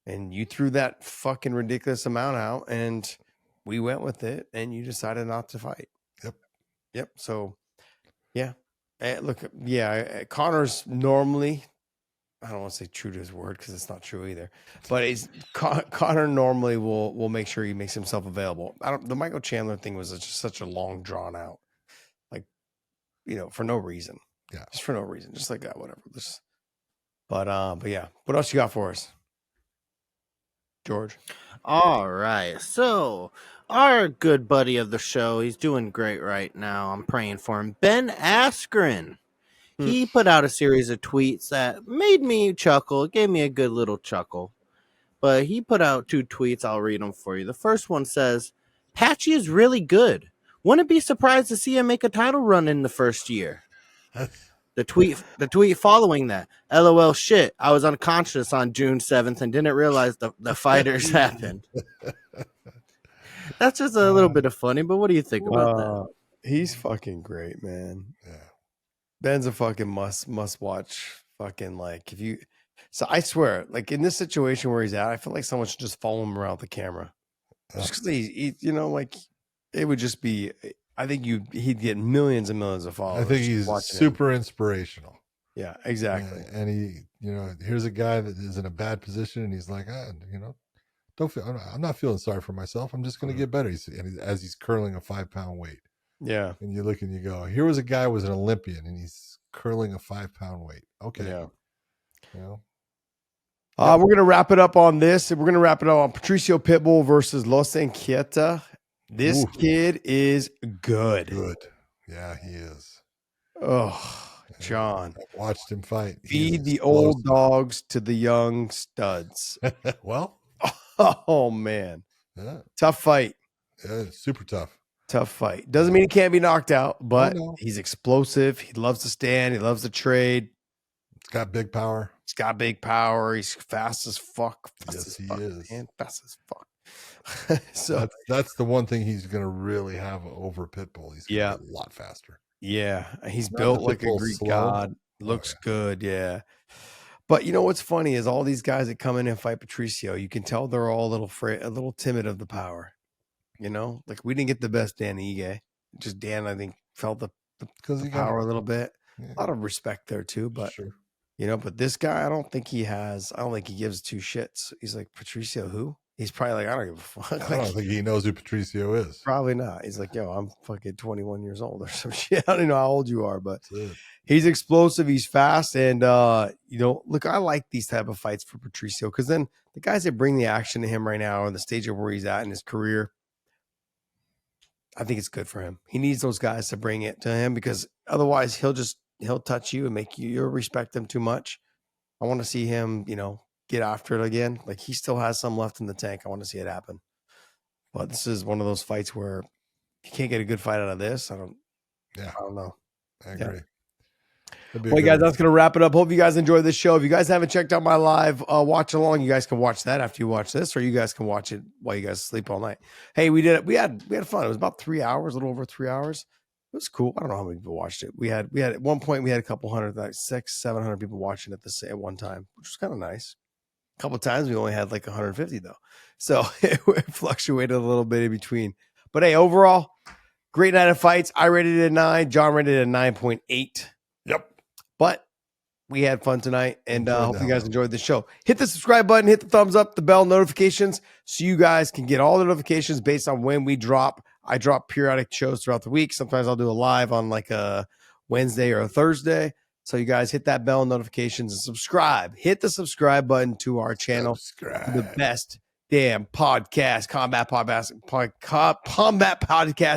and you threw that fucking ridiculous amount out and we went with it and you decided not to fight. Yep. So yeah. Look, yeah, Conor's normally, I don't want to say true to his word because it's not true either, but Conor normally will make sure he makes himself available. The Michael Chandler thing was just such a long drawn out, like, you know, for no reason. Yeah, just for no reason, just like that, whatever. But yeah, what else you got for us, George? All right, so our good buddy of the show, he's doing great right now. I'm praying for him. Ben Askren. He put out a series of tweets that made me chuckle. It gave me a good little chuckle. But he put out 2 tweets. I'll read them for you. The first one says, Patchy is really good. Wouldn't be surprised to see him make a title run in the first year. The tweet following that, LOL shit, I was unconscious on June 7th and didn't realize the fighters happened. That's just a little bit of funny, but what do you think about that? He's fucking great, man. Yeah. Ben's a fucking must watch. Fucking like so I swear, like in this situation where he's at, I feel like someone should just follow him around the camera. Just because he, you know, like it would just be. I think he'd get millions and millions of followers. I think he's super inspirational. Yeah, exactly. And he, you know, here's a guy that is in a bad position, and he's like, you know, I'm not feeling sorry for myself. I'm just going to get better. As he's curling a 5-pound weight. Yeah. And you look and you go, here was a guy who was an Olympian, and he's curling a 5-pound weight. Okay. Yeah. You know? We're going to wrap it up on this. We're going to wrap it up on Patricio Pitbull versus Oleksiejczuk. This kid is good. Good. Yeah, he is. Oh, John. I've watched him fight. Feed the old dogs to the young studs. Well. Oh, man. Yeah. Tough fight. Yeah, super tough. Tough fight. Doesn't mean he can't be knocked out, but he's explosive. He loves to stand. He loves to trade. He's got big power. He's got big power. He's fast as fuck. Yes, he is. Man. Fast as fuck. So that's the one thing he's going to really have over Pitbull. He's going to get a lot faster. Yeah, he's built like a Greek god. Looks good, yeah. But you know what's funny is all these guys that come in and fight Patricio, you can tell they're all a little timid of the power. You know, like we didn't get the best Dan Ige. Just Dan, I think, felt the power a little bit. Yeah. A lot of respect there too, but you know, but this guy, I don't think he gives two shits. He's like, Patricio, who? He's probably like, I don't give a fuck. Like, I don't think he knows who Patricio is. Probably not. He's like, yo, I'm fucking 21 years old or some shit. I don't even know how old you are, but he's explosive. He's fast. And, you know, look, I like these type of fights for Patricio because then the guys that bring the action to him right now and the stage of where he's at in his career, I think it's good for him. He needs those guys to bring it to him because otherwise he'll touch you and make you'll respect him too much. I want to see him, you know, get after it again. Like he still has some left in the tank. I want to see it happen. But this is one of those fights where you can't get a good fight out of this. I don't know. I agree. Yeah. Well, guys, that's going to wrap it up. Hope you guys enjoyed this show. If you guys haven't checked out my live watch along, you guys can watch that after you watch this, or you guys can watch it while you guys sleep all night. Hey, we had fun. It was about 3 hours, a little over 3 hours. It was cool. I don't know how many people watched it. We had at one point we had a couple hundred, like 600-700 people watching it at one time, which was kind of nice. A couple of times we only had like 150 though, so it fluctuated a little bit in between. But hey, overall, great night of fights. I rated it a 9. John rated it a 9.8. Yep. But we had fun tonight, and hope you guys enjoyed the show. Hit the subscribe button, hit the thumbs up, the bell notifications, so you guys can get all the notifications based on when we drop. I drop periodic shows throughout the week. Sometimes I'll do a live on like a Wednesday or a Thursday. So you guys hit that bell notifications and subscribe. Hit the subscribe button to our channel. The best damn podcast, combat podcast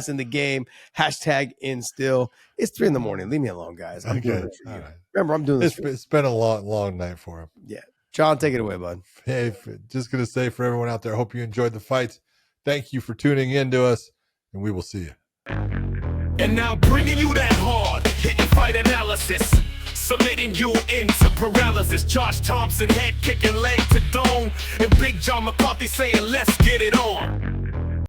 in the game. Hashtag instill. It's 3 a.m. Leave me alone, guys. I'm doing this for you. Right. Remember, I'm doing this. It's been a long night for him. Yeah. John, take it away, bud. Hey, just going to say for everyone out there, I hope you enjoyed the fights. Thank you for tuning in to us, and we will see you. And now bringing you that hard, hitting fight analysis. Submitting you into paralysis. Josh Thompson head kicking leg to dome. And Big John McCarthy saying, let's get it on.